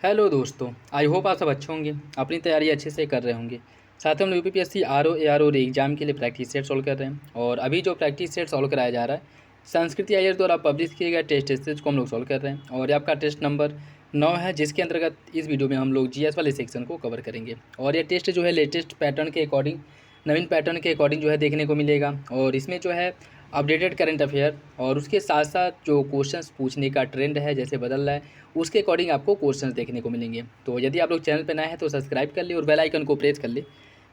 Hello दोस्तों, I hope आप सब अच्छे होंगे, अपनी तैयारी अच्छे से कर रहे होंगे। साथ ही हम यूपीपीएससी आरओ एआरओ एग्जाम के लिए प्रैक्टिस सेट सॉल्व कर रहे हैं। और अभी जो प्रैक्टिस सेट सॉल्व कराया जा रहा है संस्कृति आईएएस द्वारा पब्लिश किए गए टेस्ट सीरीज को हम लोग सॉल्व कर रहे हैं। और ये आपका टेस्ट नंबर 9 है, जिसके अंतर्गत इस वीडियो में हम लोग जीएस वाले सेक्शन को कवर करेंगे। और ये टेस्ट जो है लेटेस्ट पैटर्न के अकॉर्डिंग, नवीन पैटर्न के अकॉर्डिंग जो है देखने को मिलेगा। और इसमें जो है अपडेटेड करंट अफेयर और उसके साथ साथ जो क्वेश्चंस पूछने का ट्रेंड है जैसे बदल रहा है, उसके अकॉर्डिंग आपको क्वेश्चंस देखने को मिलेंगे। तो यदि आप लोग चैनल पर नए हैं तो सब्सक्राइब कर ले और बेल आइकन को प्रेस कर ले,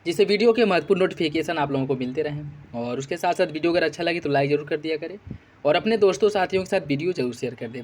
जिससे वीडियो के महत्वपूर्ण नोटिफिकेशन आप लोगों को मिलते रहें। और उसके साथ साथ वीडियो अगर अच्छा लगे तो लाइक ज़रूर कर दिया करें और अपने दोस्तों साथियों के साथ वीडियो जरूर शेयर कर दें।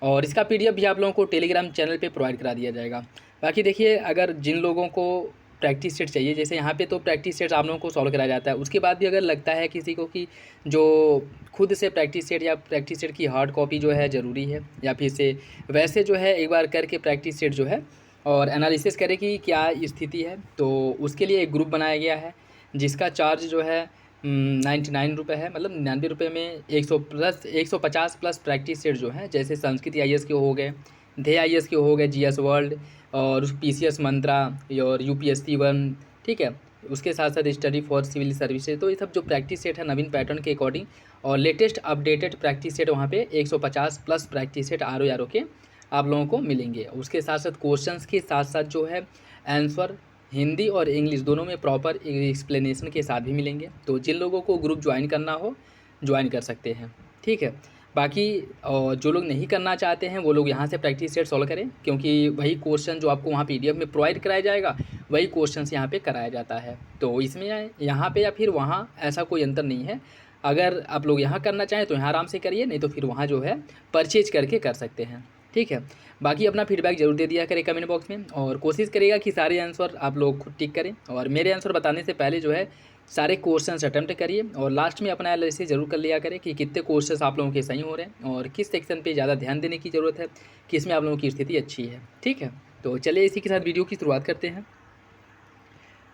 और इसका पीडीएफ भी आप लोगों को टेलीग्राम चैनल पे प्रोवाइड करा दिया जाएगा। बाकी देखिए, अगर जिन लोगों को प्रैक्टिस सेट चाहिए, जैसे यहाँ पे तो प्रैक्टिस सेट्स आप लोगों को सॉल्व कराया जाता है, उसके बाद भी अगर लगता है किसी को कि जो खुद से प्रैक्टिस सेट या प्रैक्टिस सेट की हार्ड कॉपी जो है ज़रूरी है, या फिर से वैसे जो है एक बार करके प्रैक्टिस सेट जो है और एनालिसिस करें कि क्या स्थिति है, तो उसके लिए एक ग्रुप बनाया गया है जिसका चार्ज जो है 99 रुपये है। मतलब 99 रुपये में 150 प्लस प्रैक्टिस सेट जो है, जैसे संस्कृत आईएएस के हो गए, ध्येय आईएएस के हो गए, जीएस वर्ल्ड और पीसीएस मंत्रा और यूपीएससी 1, ठीक है। उसके साथ साथ स्टडी फॉर सिविल सर्विसेज, तो ये सब जो प्रैक्टिस सेट है नवीन पैटर्न के अकॉर्डिंग और लेटेस्ट अपडेटेड प्रैक्टिस सेट वहाँ पे 150 प्लस प्रैक्टिस सेट आर के आप लोगों को मिलेंगे। उसके साथ साथ क्वेश्चंस के साथ साथ जो है आंसर हिंदी और इंग्लिश दोनों में प्रॉपर एक्सप्लेनेशन के साथ भी मिलेंगे। तो जिन लोगों को ग्रुप ज्वाइन करना हो ज्वाइन कर सकते हैं, ठीक है। बाकी जो लोग नहीं करना चाहते हैं वो लोग यहाँ से प्रैक्टिस सेट सॉल्व करें, क्योंकि वही क्वेश्चन जो आपको वहाँ पीडीएफ में प्रोवाइड कराया जाएगा वही क्वेश्चन यहाँ पे कराया जाता है। तो इसमें यहाँ पे या फिर वहाँ ऐसा कोई अंतर नहीं है। अगर आप लोग यहाँ करना चाहें तो यहाँ आराम से करिए, नहीं तो फिर वहाँ जो है परचेज करके कर सकते हैं, ठीक है। बाकी अपना फीडबैक जरूर दे दिया करें कमेंट बॉक्स में, और कोशिश करेगा कि सारे आंसर आप लोग खुद टिक करें। और मेरे आंसर बताने से पहले जो है सारे क्वेश्चंस अटैम्प्ट करिए और लास्ट में अपना एनालिसिस जरूर कर लिया करें कि कितने क्वेश्चंस आप लोगों के सही हो रहे हैं और किस सेक्शन पे ज़्यादा ध्यान देने की ज़रूरत है, किसमें आप लोगों की स्थिति अच्छी है, ठीक है। तो चलिए इसी के साथ वीडियो की शुरुआत करते हैं।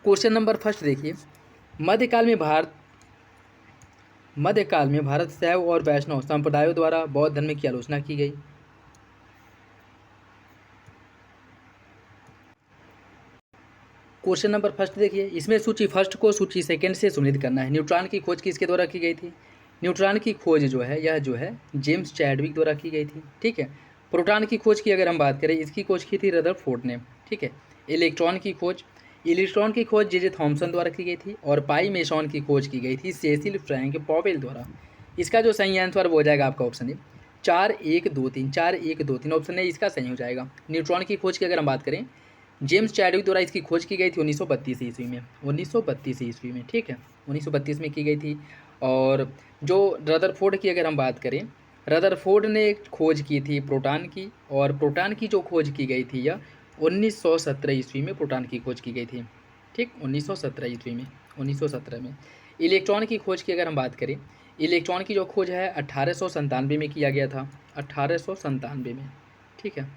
क्वेश्चन नंबर फर्स्ट देखिए, मध्यकाल में भारत शैव और वैष्णव संप्रदायों द्वारा बौद्ध धर्म की आलोचना की गई। क्वेश्चन नंबर फर्स्ट देखिए, इसमें सूची फर्स्ट को सूची सेकंड से सुनिश्चित करना है। न्यूट्रॉन की खोज किसके द्वारा की गई थी? न्यूट्रॉन की खोज जो है यह जो है जेम्स चैडविक द्वारा की गई थी, ठीक है। प्रोटॉन की खोज की अगर हम बात करें, इसकी खोज की थी रदरफोर्ड ने, ठीक है। इलेक्ट्रॉन की खोज जे थॉमसन द्वारा की गई थी। और पाई मेसॉन की खोज की गई थी सेसिल फ्रैंक पॉवेल द्वारा। इसका जो सही आंसर वो हो जाएगा आपका ऑप्शन ए 4 1 2 3 ऑप्शन ए इसका सही हो जाएगा। न्यूट्रॉन की खोज की अगर हम बात करें, जेम्स चैडविक द्वारा इसकी खोज की गई थी 1932 ईस्वी में, 1932 ईस्वी में, ठीक है, 1932 में की गई थी। और जो रदरफोर्ड की अगर हम बात करें, रदरफोर्ड ने खोज की थी प्रोटॉन की, और प्रोटॉन की जो खोज की गई थी यह 1917 ईस्वी में प्रोटॉन की खोज की गई थी, ठीक, 1917 ईस्वी में, 1917 में। इलेक्ट्रॉन की खोज की अगर हम बात करें, इलेक्ट्रॉन की जो खोज है 1897 में किया गया था, 1897 में, ठीक है,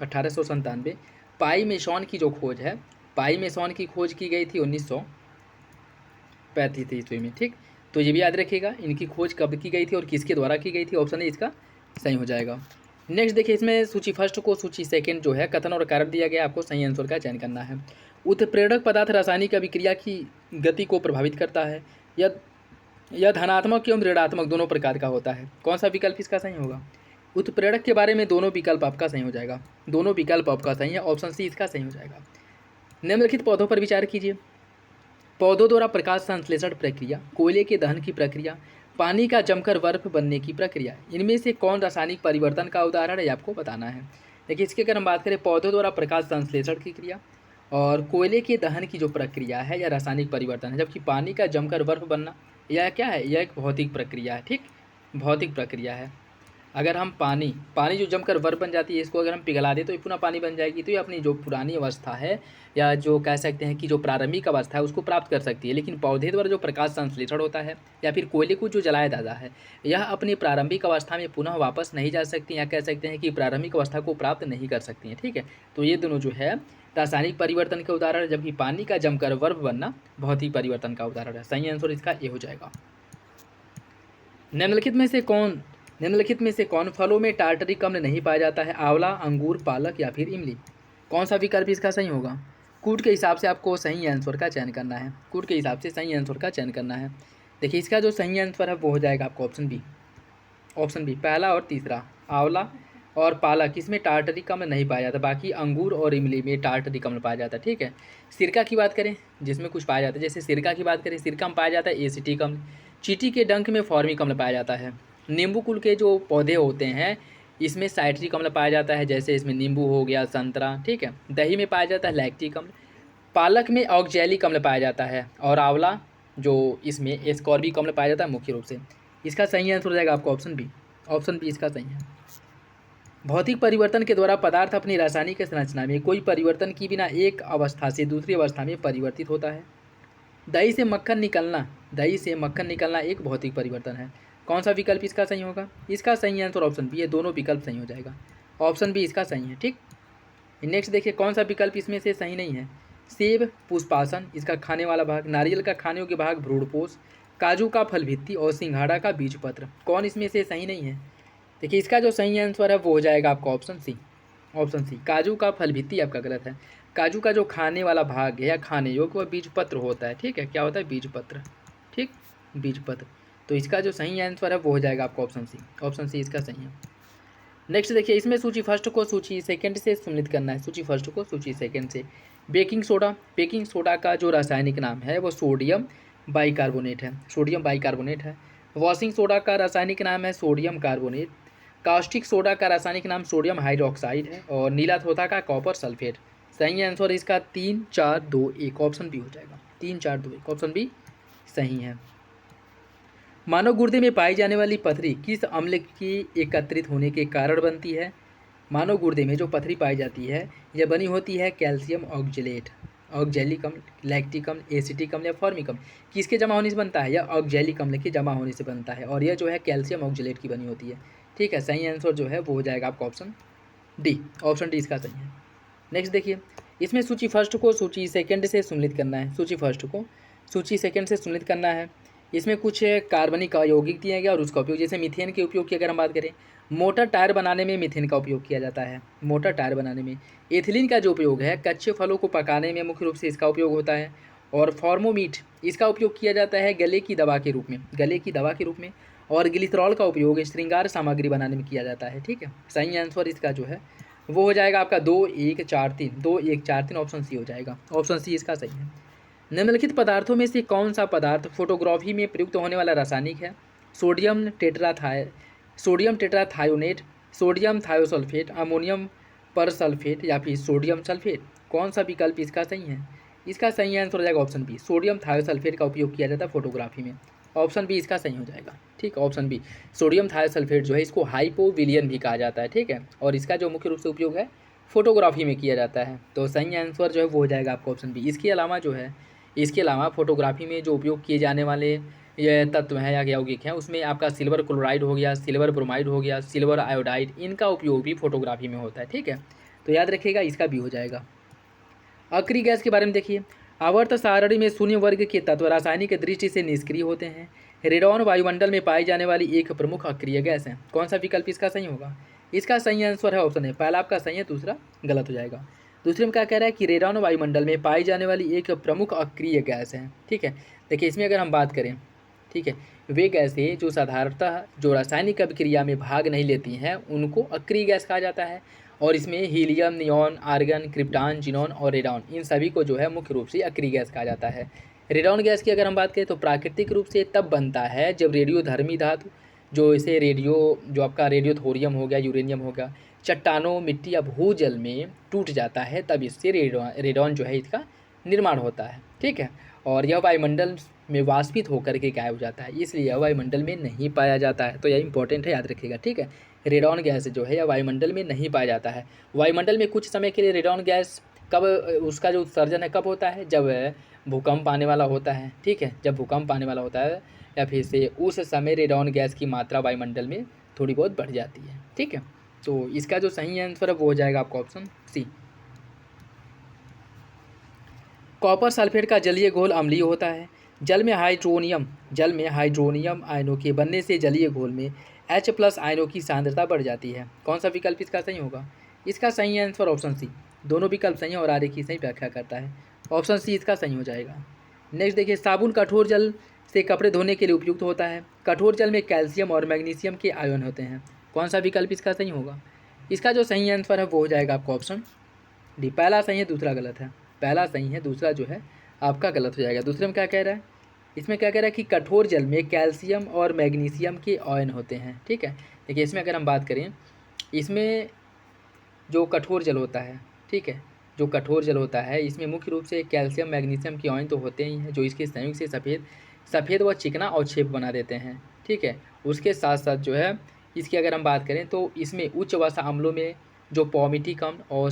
1897। पाई मेसॉन की जो खोज है, पाई मेसॉन की खोज की गई थी 1935 ईस्वी में, ठीक। तो ये भी याद रखिएगा इनकी खोज कब की गई थी और किसके द्वारा की गई थी, ऑप्शन ए इसका सही हो जाएगा। नेक्स्ट देखिए, इसमें सूची फर्स्ट को सूची सेकंड जो है कथन और कारण दिया गया, आपको सही आंसर का चयन करना है। उत्प्रेरक पदार्थ रासायनिक अभिक्रिया की गति को प्रभावित करता है। यह धनात्मक एवं ऋणात्मक दोनों प्रकार का होता है। कौन सा विकल्प इसका सही होगा? उत्प्रेरक के बारे में दोनों विकल्प आपका सही हो जाएगा, दोनों विकल्प आपका सही है, ऑप्शन सी इसका सही हो जाएगा। निम्नलिखित पौधों पर विचार कीजिए। पौधों द्वारा प्रकाश संश्लेषण प्रक्रिया, कोयले के दहन की प्रक्रिया, पानी का जमकर बर्फ बनने की प्रक्रिया, इनमें से कौन रासायनिक परिवर्तन का उदाहरण है आपको बताना है। देखिए, इसकी अगर हम बात करें, पौधों द्वारा प्रकाश संश्लेषण की क्रिया और कोयले के दहन की जो प्रक्रिया है यह रासायनिक परिवर्तन है, जबकि पानी का जमकर बर्फ बनना यह क्या है, यह एक भौतिक प्रक्रिया है, ठीक, भौतिक प्रक्रिया है। अगर हम पानी जो जमकर बर्फ बन जाती है, इसको अगर हम पिघला दें तो ये पुनः पानी बन जाएगी, तो ये अपनी जो पुरानी अवस्था है या जो कह सकते हैं कि जो प्रारंभिक अवस्था है उसको प्राप्त कर सकती है। लेकिन पौधे द्वारा जो प्रकाश संश्लेषण होता है या फिर कोयले को जो जलाया जाता है, यह अपनी प्रारंभिक अवस्था में पुनः वापस नहीं जा सकती, या कह सकते हैं कि प्रारंभिक अवस्था को प्राप्त नहीं कर सकती हैं, ठीक है। तो ये दोनों जो है रासायनिक परिवर्तन के उदाहरण है, जबकि पानी का जमकर बर्फ बनना भौतिक परिवर्तन का उदाहरण है। सही आंसर इसका ये हो जाएगा। निम्नलिखित में से कौन निम्नलिखित में से कौन फलों में टार्टरिक अम्ल नहीं पाया जाता है? आंवला, अंगूर, पालक या फिर इमली। कौन सा विकल्प इसका सही होगा? कूट के हिसाब से आपको सही आंसर का चयन करना है। कूट के हिसाब से सही आंसर का चयन करना है। देखिए इसका जो सही आंसर है वो हो जाएगा आपको ऑप्शन बी। ऑप्शन बी, पहला और तीसरा, आंवला और पालक, इसमें टार्टरिक अम्ल नहीं पाया जाता। बाकी अंगूर और इमली में टार्टरिक अम्ल पाया जाता है। ठीक है, सिरका की बात करें जिसमें कुछ पाया जाता है, जैसे सिरका की बात करें, सिरका में पाया जाता है एसिटिक अम्ल। चींटी के डंक में फॉर्मिक अम्ल पाया जाता है। नींबू कुल के जो पौधे होते हैं इसमें साइट्रिक अम्ल पाया जाता है, जैसे इसमें नींबू हो गया, संतरा। ठीक है, दही में पाया जाता है लैक्टिक अम्ल। पालक में ऑक्जेलिक अम्ल पाया जाता है और आंवला जो इसमें एस्कॉर्बिक अम्ल पाया जाता है मुख्य रूप से। इसका सही आंसर हो जाएगा आपको ऑप्शन बी। ऑप्शन बी इसका सही है। भौतिक परिवर्तन के द्वारा पदार्थ अपनी रासायनिक संरचना में कोई परिवर्तन की बिना एक अवस्था से दूसरी अवस्था में परिवर्तित होता है। दही से मक्खन निकलना, दही से मक्खन निकलना एक भौतिक परिवर्तन है। कौन सा विकल्प इसका सही होगा? इसका सही आंसर ऑप्शन बी है। दोनों विकल्प सही हो जाएगा। ऑप्शन बी इसका सही है। ठीक, नेक्स्ट देखिए कौन सा विकल्प इसमें से सही नहीं है। सेब पुष्पासन, इसका खाने वाला भाग, नारियल का खाने योग्य भाग भ्रूणपोष, काजू का फल भित्ति और सिंघाड़ा का बीज पत्र। कौन इसमें से सही नहीं है? देखिए इसका जो सही आंसर है वो हो जाएगा आपका ऑप्शन सी। ऑप्शन सी, काजू का फल भित्ति आपका गलत है। काजू का जो खाने वाला भाग है या खाने योग्य वह बीज पत्र होता है। ठीक है, क्या होता है? बीज पत्र। ठीक, बीज पत्र। तो इसका जो सही आंसर है वो हो जाएगा आपका ऑप्शन सी। ऑप्शन सी इसका सही है। नेक्स्ट देखिए, इसमें सूची फर्स्ट को सूची सेकंड से सम्मिलित करना है। सूची फर्स्ट को सूची सेकंड से। बेकिंग सोडा, बेकिंग सोडा का जो रासायनिक नाम है वो सोडियम बाइकार्बोनेट है। सोडियम बाइकार्बोनेट है। वॉशिंग सोडा का रासायनिक नाम है सोडियम कार्बोनेट। कास्टिक सोडा का रासायनिक नाम सोडियम हाइड्रोक्साइड है। और नीला धोता का कॉपर सल्फेट। सही आंसर इसका 3 4 2 1 ऑप्शन बी हो जाएगा। 3 4 2 1 ऑप्शन बी सही है। मानव गुर्दे में पाई जाने वाली पथरी किस अम्ल की एकत्रित होने के कारण बनती है? मानव गुर्दे में जो पथरी पाई जाती है यह बनी होती है कैल्शियम ऑक्जेलेट, ऑक्जेलिक अम्ल, लैक्टिक अम्ल, एसिटिक अम्ल या फॉर्मिक अम्ल। किसके जमा होने से बनता है? यह ऑक्जेलिक अम्ल के जमा होने से बनता है और यह जो है कैल्शियम ऑक्जेलेट की बनी होती है। ठीक है, सही आंसर जो है वो हो जाएगा आपका ऑप्शन डी। ऑप्शन डी इसका सही है। नेक्स्ट देखिए, इसमें सूची फर्स्ट को सूची सेकंड से सम्मिलित करना है। सूची फर्स्ट को सूची सेकंड से सम्मिलित करना है। इसमें कुछ कार्बनिक यौगिक दिया गया और उसका उपयोग, जैसे मीथेन के उपयोग की अगर हम बात करें, मोटर टायर बनाने में मीथेन का उपयोग किया जाता है। मोटर टायर बनाने में एथिलीन का जो उपयोग है कच्चे फलों को पकाने में मुख्य रूप से इसका उपयोग होता है। और फॉर्मोमीट इसका उपयोग किया जाता है गले की दवा के रूप में, गले की दवा के रूप में। और ग्लिसरॉल का उपयोग श्रृंगार सामग्री बनाने में किया जाता है। ठीक है, सही आंसर इसका जो है वो हो जाएगा आपका 2 1 4 3, 2 1 4 3 ऑप्शन सी हो जाएगा। ऑप्शन सी इसका सही है। निम्नलिखित पदार्थों में से कौन सा पदार्थ फोटोग्राफी में प्रयुक्त होने वाला रासायनिक है? Sodium sodium tetrathionate, sodium thiosulphate, ammonium persulphate या फिर सोडियम सल्फेट। कौन सा विकल्प इसका सही है? इसका सही आंसर हो जाएगा ऑप्शन बी। सोडियम थायोसल्फेट का उपयोग किया जाता है फोटोग्राफी में। ऑप्शन बी इसका सही हो जाएगा। ठीक, ऑप्शन बी सोडियम थायोसल्फेट जो है इसको हाइपोविलियन भी कहा जाता है। ठीक है, और इसका जो मुख्य रूप से उपयोग है फोटोग्राफी में किया जाता है। तो सही आंसर जो है वो हो जाएगा आपका ऑप्शन बी। इसके अलावा फोटोग्राफी में जो उपयोग किए जाने वाले ये तत्व हैं या यौगिक हैं उसमें आपका सिल्वर क्लोराइड हो गया, सिल्वर ब्रोमाइड हो गया, सिल्वर आयोडाइड, इनका उपयोग भी फोटोग्राफी में होता है। ठीक है, तो याद रखिएगा इसका भी हो जाएगा। अक्रिय गैस के बारे में देखिए, आवर्त सारणी में शून्य वर्ग के तत्व रासायनिक दृष्टि से निष्क्रिय होते हैं। रेडॉन वायुमंडल में पाई जाने वाली एक प्रमुख अक्रिय गैस है। कौन सा विकल्प इसका सही होगा? इसका सही आंसर है ऑप्शन है। पहला आपका सही है, दूसरा गलत हो जाएगा। दूसरे में क्या कह रहा है कि रेडॉन वायुमंडल में पाई जाने वाली एक प्रमुख अक्रिय गैस है। ठीक है, देखिए इसमें अगर हम बात करें, ठीक है, वे गैसें जो साधारणतः जो रासायनिक अभिक्रिया में भाग नहीं लेती हैं उनको अक्रिय गैस कहा जाता है। और इसमें helium, neon, argon, krypton, xenon और रेडॉन, इन सभी को जो है मुख्य रूप से अक्रिय गैस कहा जाता है। रेडॉन गैस की अगर हम बात करें तो प्राकृतिक रूप से तब बनता है जब रेडियोधर्मी धातु जो इसे जो आपका रेडियोथोरियम हो गया, यूरेनियम हो गया, चट्टानों, मिट्टी या भूजल में टूट जाता है, तब इससे रेडॉन जो है इसका निर्माण होता है। ठीक है, और यह वायुमंडल में वाष्पित होकर के गायब हो जाता है, इसलिए यह वायुमंडल में नहीं पाया जाता है। तो यह इंपॉर्टेंट है, याद रखिएगा। ठीक है, रेडॉन गैस जो है यह वायुमंडल में नहीं पाया जाता है। वायुमंडल में कुछ समय के लिए रेडॉन गैस कब उसका जो उत्सर्जन है कब होता है? जब भूकंप आने वाला होता है। ठीक है, जब भूकंप आने वाला होता है या फिर से उस समय रेडॉन गैस की मात्रा वायुमंडल में थोड़ी बहुत बढ़ जाती है। ठीक है, तो इसका जो सही आंसर है वो हो जाएगा आपका ऑप्शन सी। कॉपर सल्फेट का जलीय घोल अम्लीय होता है। जल में हाइड्रोनियम आयनों के बनने से जलीय घोल में H+ आयनों की सांद्रता बढ़ जाती है। कौन सा विकल्प इसका सही होगा? इसका सही आंसर ऑप्शन सी। दोनों विकल्प सही हैं और आगे की सही व्याख्या करता है। ऑप्शन सी इसका सही हो जाएगा। नेक्स्ट देखिए, साबुन कठोर जल से कपड़े धोने के लिए उपयुक्त होता है। कठोर जल में कैल्शियम और मैग्नीशियम के आयन होते हैं। कौन सा विकल्प इसका सही होगा? इसका जो सही आंसर है वो हो जाएगा आपका ऑप्शन डी। पहला सही है, दूसरा गलत है। पहला सही है, दूसरा जो है आपका गलत हो जाएगा। दूसरे में क्या कह रहा है? इसमें क्या कह रहा है कि कठोर जल में कैल्शियम और मैग्नीशियम के आयन होते हैं। ठीक है, देखिए इसमें अगर हम बात करें, इसमें जो कठोर जल होता है, ठीक है, जो कठोर जल होता है इसमें मुख्य रूप से कैल्शियम मैग्नीशियम के आयन तो होते ही हैं, जो इसके संयुक्त से सफ़ेद व चिकना अवक्षेप बना देते हैं। ठीक है, उसके साथ साथ जो है इसकी अगर हम बात करें तो इसमें उच्च वसा अम्लों में जो पॉमिटिक अम्ल और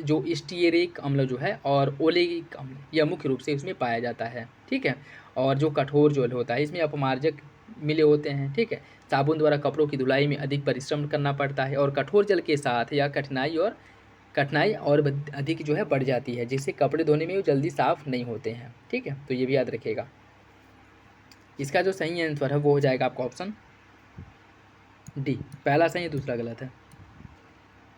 जो स्टीयरिक अम्ल जो है और ओलेगिक अम्ल, यह मुख्य रूप से इसमें पाया जाता है। ठीक है, और जो कठोर जल होता है इसमें अपमार्जक मिले होते हैं। ठीक है, साबुन द्वारा कपड़ों की धुलाई में अधिक परिश्रम करना पड़ता है और कठोर जल के साथ यह कठिनाई और अधिक जो है बढ़ जाती है, जिससे कपड़े धोने में वो जल्दी साफ़ नहीं होते हैं। ठीक है, तो ये भी याद रखिएगा। इसका जो सही आंसर है वो हो जाएगा आपका ऑप्शन डी। पहला सही है, दूसरा गलत है।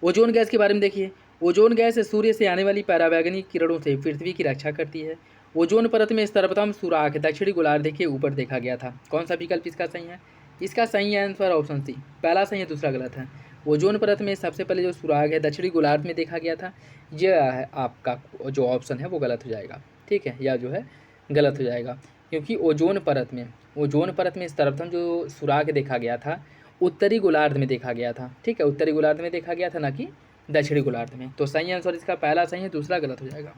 ओजोन गैस के बारे में देखिए, ओजोन गैस सूर्य से आने वाली पराबैंगनी किरणों से पृथ्वी की रक्षा करती है। ओजोन परत में सर्वप्रथम सुराख दक्षिणी गोलार्ध के ऊपर देखा गया था। कौन सा विकल्प इसका सही है? इसका सही आंसर ऑप्शन सी। पहला सही है, दूसरा गलत है। ओजोन परत में सबसे पहले जो सुराख है दक्षिणी गोलार्ध में देखा गया था, यह है आपका जो ऑप्शन है वो गलत हो जाएगा। ठीक है, यह जो है गलत हो जाएगा, क्योंकि ओजोन परत में सर्वप्रथम जो सुराख देखा गया था उत्तरी गोलार्ध में देखा गया था। ठीक है, उत्तरी गोलार्ध में देखा गया था, ना कि दक्षिणी गोलार्ध में। तो सही आंसर इसका पहला सही है, दूसरा गलत हो जाएगा।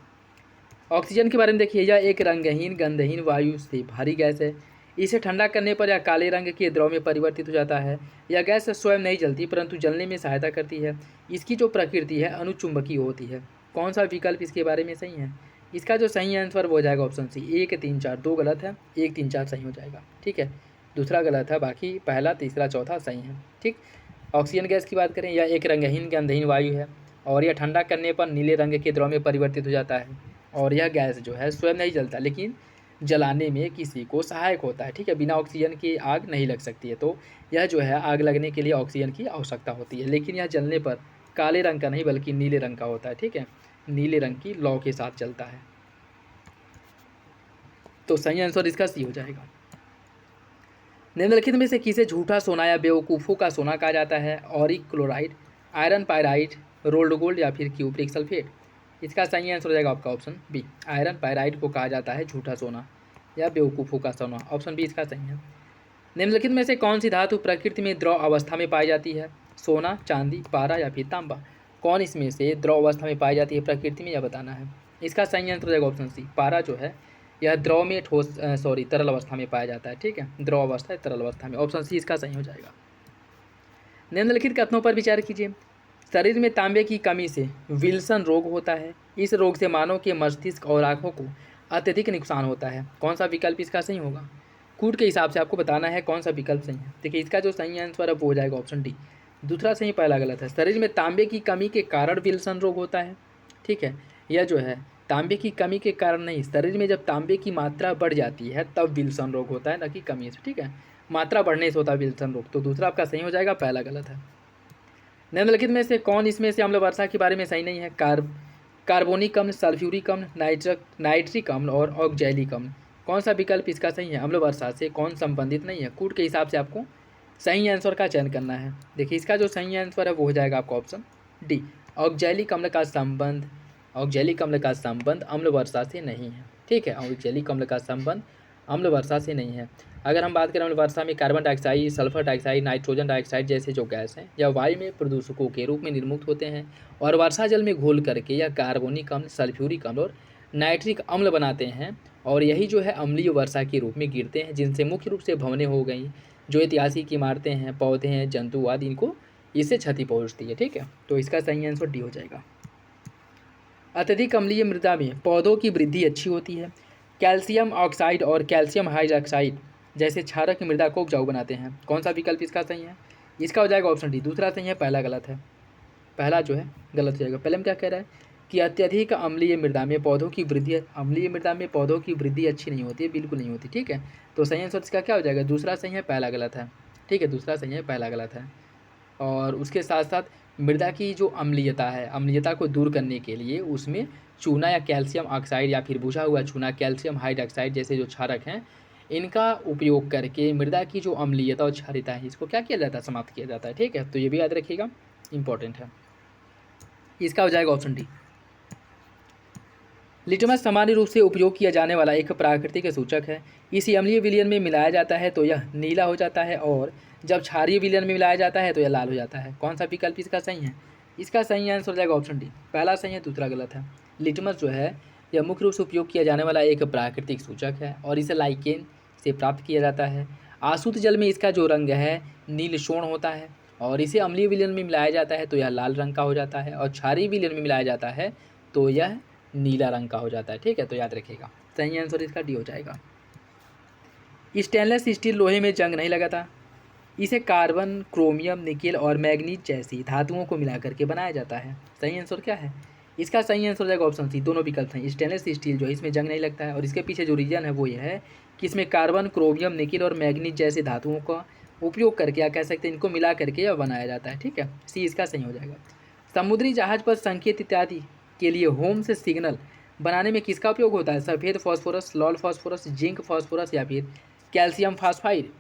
ऑक्सीजन के बारे में देखिए, यह एक रंगहीन गंधहीन वायु से भारी गैस है। इसे ठंडा करने पर यह काले रंग के द्रव में परिवर्तित हो जाता है। यह गैस स्वयं नहीं जलती, परंतु जलने में सहायता करती है। इसकी जो प्रकृति है अनुचुंबकीय होती है। कौन सा विकल्प इसके बारे में सही है? इसका जो सही आंसर वो हो जाएगा ऑप्शन सी। 1, 3, 4 दो गलत है, 1, 3, 4 सही हो जाएगा। ठीक है, दूसरा गलत है, बाकी पहला, तीसरा, चौथा सही है। ठीक, ऑक्सीजन गैस की बात करें, यह एक रंगहीन गंधहीन वायु है और यह ठंडा करने पर नीले रंग के द्रव में परिवर्तित हो जाता है। और यह गैस जो है स्वयं नहीं जलता, लेकिन जलाने में किसी को सहायक होता है। ठीक है, बिना ऑक्सीजन की आग नहीं लग सकती है, तो यह जो है आग लगने के लिए ऑक्सीजन की आवश्यकता होती है, लेकिन यह जलने पर काले रंग का नहीं बल्कि नीले रंग का होता है। ठीक है, नीले रंग की लौ के साथ जलता है। तो सही आंसर इसका सी हो जाएगा। निम्नलिखित में से किसे झूठा सोना या बेवकूफ़ों का सोना कहा जाता है? Auric chloride, iron pyrite, rolled gold या फिर क्यूप्रिक सल्फेट? इसका सही आंसर हो जाएगा आपका ऑप्शन बी। आयरन पायराइड को कहा जाता है झूठा सोना या बेवकूफ़ों का सोना। ऑप्शन बी इसका सही है। निम्नलिखित में से कौन सी धातु प्रकृति में द्रव अवस्था में पाई जाती है? सोना, चांदी, पारा या फिर तांबा? कौन इसमें से द्रव अवस्था में पाई जाती है प्रकृति में, यह बताना है। इसका सही आंसर हो जाएगा ऑप्शन सी। पारा जो है यह द्रव में तरल अवस्था में पाया जाता है। ठीक है, द्रव अवस्था तरल अवस्था में। ऑप्शन सी इसका सही हो जाएगा। निम्नलिखित कथनों पर विचार कीजिए। शरीर में तांबे की कमी से विल्सन रोग होता है। इस रोग से मानव के मस्तिष्क और आँखों को अत्यधिक नुकसान होता है। कौन सा विकल्प इसका सही होगा? कूट के हिसाब से आपको बताना है कौन सा विकल्प सही है। देखिए, इसका जो सही आंसर है वो हो जाएगा ऑप्शन डी। दूसरा सही, पहला गलत है। शरीर में तांबे की कमी के कारण विल्सन रोग होता है। ठीक है, यह जो है तांबे की कमी के कारण नहीं, शरीर में जब तांबे की मात्रा बढ़ जाती है तब विल्सन रोग होता है, ना कि कमी से। ठीक है, मात्रा बढ़ने से होता है विल्सन रोग। तो दूसरा आपका सही हो जाएगा, पहला गलत है। निम्नलिखित में से कौन इसमें से अम्ल वर्षा के बारे में सही नहीं है? कार्बोनिक अम्ल, सल्फ्यूरिक अम्ल, नाइट्रिक अम्ल और ऑक्जैलिक अम्ल? कौन सा विकल्प इसका सही है? अम्ल वर्षा से कौन संबंधित नहीं है? कूट के हिसाब से आपको सही आंसर का चयन करना है। देखिए, इसका जो सही आंसर है वो हो जाएगा आपका ऑप्शन डी। ऑक्जैलिक अम्ल का संबंध अम्ल वर्षा से नहीं है। ठीक है, ऑक्जैलिक अम्ल का संबंध अम्ल वर्षा से नहीं है। अगर हम बात करें अम्ल वर्षा में carbon dioxide, sulphur dioxide, nitrogen dioxide जैसे जो गैस हैं या वायु में प्रदूषकों के रूप में निर्मुक्त होते हैं और वर्षा जल में घोल करके या कार्बोनिक अम्ल, सल्फ्यूरिक अम्ल और नाइट्रिक अम्ल बनाते हैं, और यही जो है अम्लीय वर्षा के रूप में गिरते हैं, जिनसे मुख्य रूप से भवनें हो गई, जो ऐतिहासिक इमारतें हैं, पौधे हैं, जंतु आदि, इनको इससे क्षति पहुँचती है। ठीक है, तो इसका सही आंसर डी हो जाएगा। अत्यधिक अम्लीय मृदा में पौधों की वृद्धि अच्छी होती है। कैल्शियम ऑक्साइड और कैल्शियम हाइड्रॉक्साइड जैसे क्षारक मृदा को उपजाऊ बनाते हैं। कौन सा विकल्प इसका सही है? इसका हो जाएगा ऑप्शन डी। दूसरा सही है, पहला गलत है। पहला जो है गलत हो जाएगा। पहले में क्या कह रहा है कि अत्यधिक अम्लीय मृदा में पौधों की वृद्धि अच्छी नहीं होती है, बिल्कुल नहीं होती। ठीक है, तो सही आंसर इसका क्या हो जाएगा? दूसरा सही है, पहला गलत है। ठीक है, दूसरा सही है, पहला गलत है। और उसके साथ साथ मृदा की जो अम्लीयता है, अम्लीयता को दूर करने के लिए उसमें चूना या कैल्शियम ऑक्साइड या फिर बुझा हुआ चूना, कैल्शियम हाइड्रॉक्साइड जैसे जो क्षारक हैं, इनका उपयोग करके मृदा की जो अम्लीयता और क्षारीयता है, इसको क्या किया जाता है, समाप्त किया जाता है। ठीक है, तो ये भी याद रखिएगा, इंपॉर्टेंट है। इसका हो जाएगा ऑप्शन डी। लिटमस सामान्य रूप से उपयोग किया जाने वाला एक प्राकृतिक सूचक है। इसे अम्लीय विलयन में मिलाया जाता है तो यह नीला हो जाता है, और जब क्षारीय विलयन में मिलाया जाता है तो यह लाल हो जाता है। कौन सा विकल्प इसका सही है? इसका सही आंसर हो जाएगा ऑप्शन डी। पहला सही है, दूसरा गलत है। लिटमस जो है यह मुख्य रूप से उपयोग किया जाने वाला एक प्राकृतिक सूचक है और इसे लाइकेन से प्राप्त किया जाता है। आशुद्ध जल में इसका जो रंग है नील शोण होता है, और इसे अम्लीय विलयन में मिलाया जाता है तो यह लाल रंग का हो जाता है, और क्षारीय विलयन में मिलाया जाता है तो यह नीला रंग का हो जाता है। ठीक है, तो याद रखिएगा, सही आंसर इसका डी हो जाएगा। स्टेनलेस स्टील लोहे में जंग नहीं लगाता। इसे कार्बन, क्रोमियम, निकेल और मैग्नीज जैसी धातुओं को मिला करके बनाया जाता है। सही आंसर क्या है? इसका सही आंसर हो जाएगा ऑप्शन सी। दोनों विकल्प हैं। स्टेनलेस स्टील जो है इसमें जंग नहीं लगता है, और इसके पीछे जो रीजन है वो ये है कि इसमें कार्बन, क्रोमियम, निकेल और मैग्नीज जैसे धातुओं का उपयोग करके, या कह सकते हैं इनको मिला करके यह बनाया जाता है। ठीक है, सी इसका सही हो जाएगा। समुद्री जहाज पर संकेत इत्यादि के लिए होम से सिग्नल बनाने में किसका उपयोग होता है? सफ़ेद फास्फोरस, लाल फास्फोरस, जिंक फास्फोरस या फिर कैल्शियम फास्फाइड।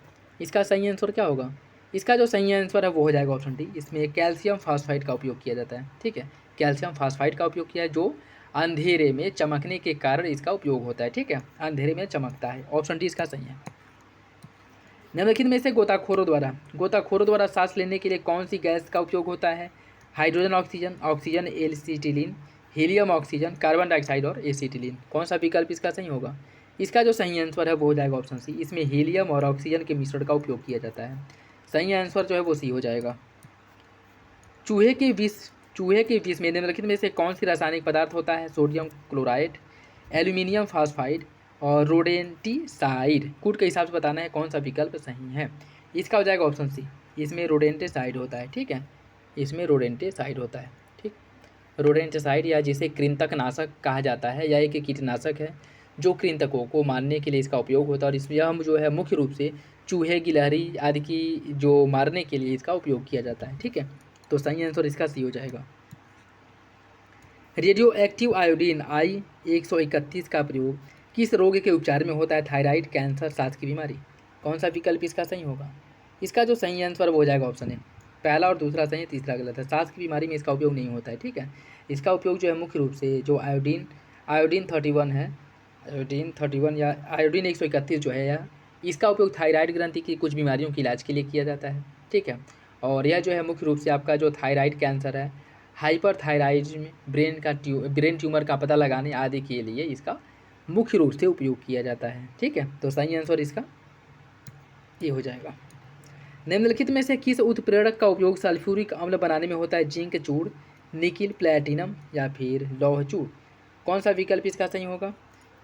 इसका सही आंसर क्या होगा? इसका जो सही आंसर है वो हो जाएगा ऑप्शन डी। इसमें कैल्शियम फास्फाइड का उपयोग किया जाता है। ठीक है, कैल्शियम फास्फाइड का उपयोग किया है, जो अंधेरे में चमकने के कारण इसका उपयोग होता है। ठीक है, अंधेरे में चमकता है। ऑप्शन डी इसका सही है। निम्नलिखित में से गोताखोरों द्वारा सांस लेने के लिए कौन सी गैस का उपयोग होता है? Hydrogen oxygen, oxygen acetylene, helium oxygen, carbon dioxide और एसिटिलीन। कौन सा विकल्प इसका सही होगा? इसका जो सही आंसर है वो हो जाएगा ऑप्शन सी। इसमें हीलियम और ऑक्सीजन के मिश्रण का उपयोग किया जाता है। सही आंसर जो है वो सी हो जाएगा। चूहे के विष में निम्नलिखित में से कौन सी रासायनिक पदार्थ होता है? सोडियम क्लोराइड, एल्यूमिनियम फास्फाइड और रोडेंटिसाइड। कूट के हिसाब से बताना है कौन सा विकल्प सही है। इसका हो जाएगा ऑप्शन सी। इसमें रोडेंटिसाइड होता है। ठीक है, इसमें रोडेंटिसाइड होता है। ठीक, रोडेंटिसाइड या जिसे कृंतकनाशक कहा जाता है, यह एक कीटनाशक है जो कृंतकों को मारने के लिए इसका उपयोग होता है, और इसमें यह जो है मुख्य रूप से चूहे, गिलहरी आदि की जो मारने के लिए इसका उपयोग किया जाता है। ठीक है, तो सही आंसर इसका सी हो जाएगा। रेडियो एक्टिव आयोडीन I-131 का प्रयोग किस रोग के उपचार में होता है? थायराइड, कैंसर, सांस की बीमारी। कौन सा विकल्प इसका सही होगा? इसका जो सही आंसर वो हो जाएगा ऑप्शन ए। पहला और दूसरा सही है, तीसरा गलत है। सांस की बीमारी में इसका उपयोग नहीं होता है। ठीक है, इसका उपयोग जो है मुख्य रूप से जो आयोडीन 31 है, आयोडीन 31 या आयोडीन 131 जो है यह, इसका उपयोग थायराइड ग्रंथि की कुछ बीमारियों के इलाज के लिए किया जाता है। ठीक है, और यह जो है मुख्य रूप से आपका जो थायराइड कैंसर है, हाइपरथायराइडिज्म, ब्रेन ट्यूमर का पता लगाने आदि के लिए इसका मुख्य रूप से उपयोग किया जाता है। ठीक है, तो सही आंसर इसका ये हो जाएगा। निम्नलिखित में से किस उत्प्रेरक का उपयोग सल्फ्यूरिक अम्ल बनाने में होता है? जिंक चूड़, निकिल, प्लैटिनम या फिर लौह चूड़। कौन सा विकल्प इसका सही होगा?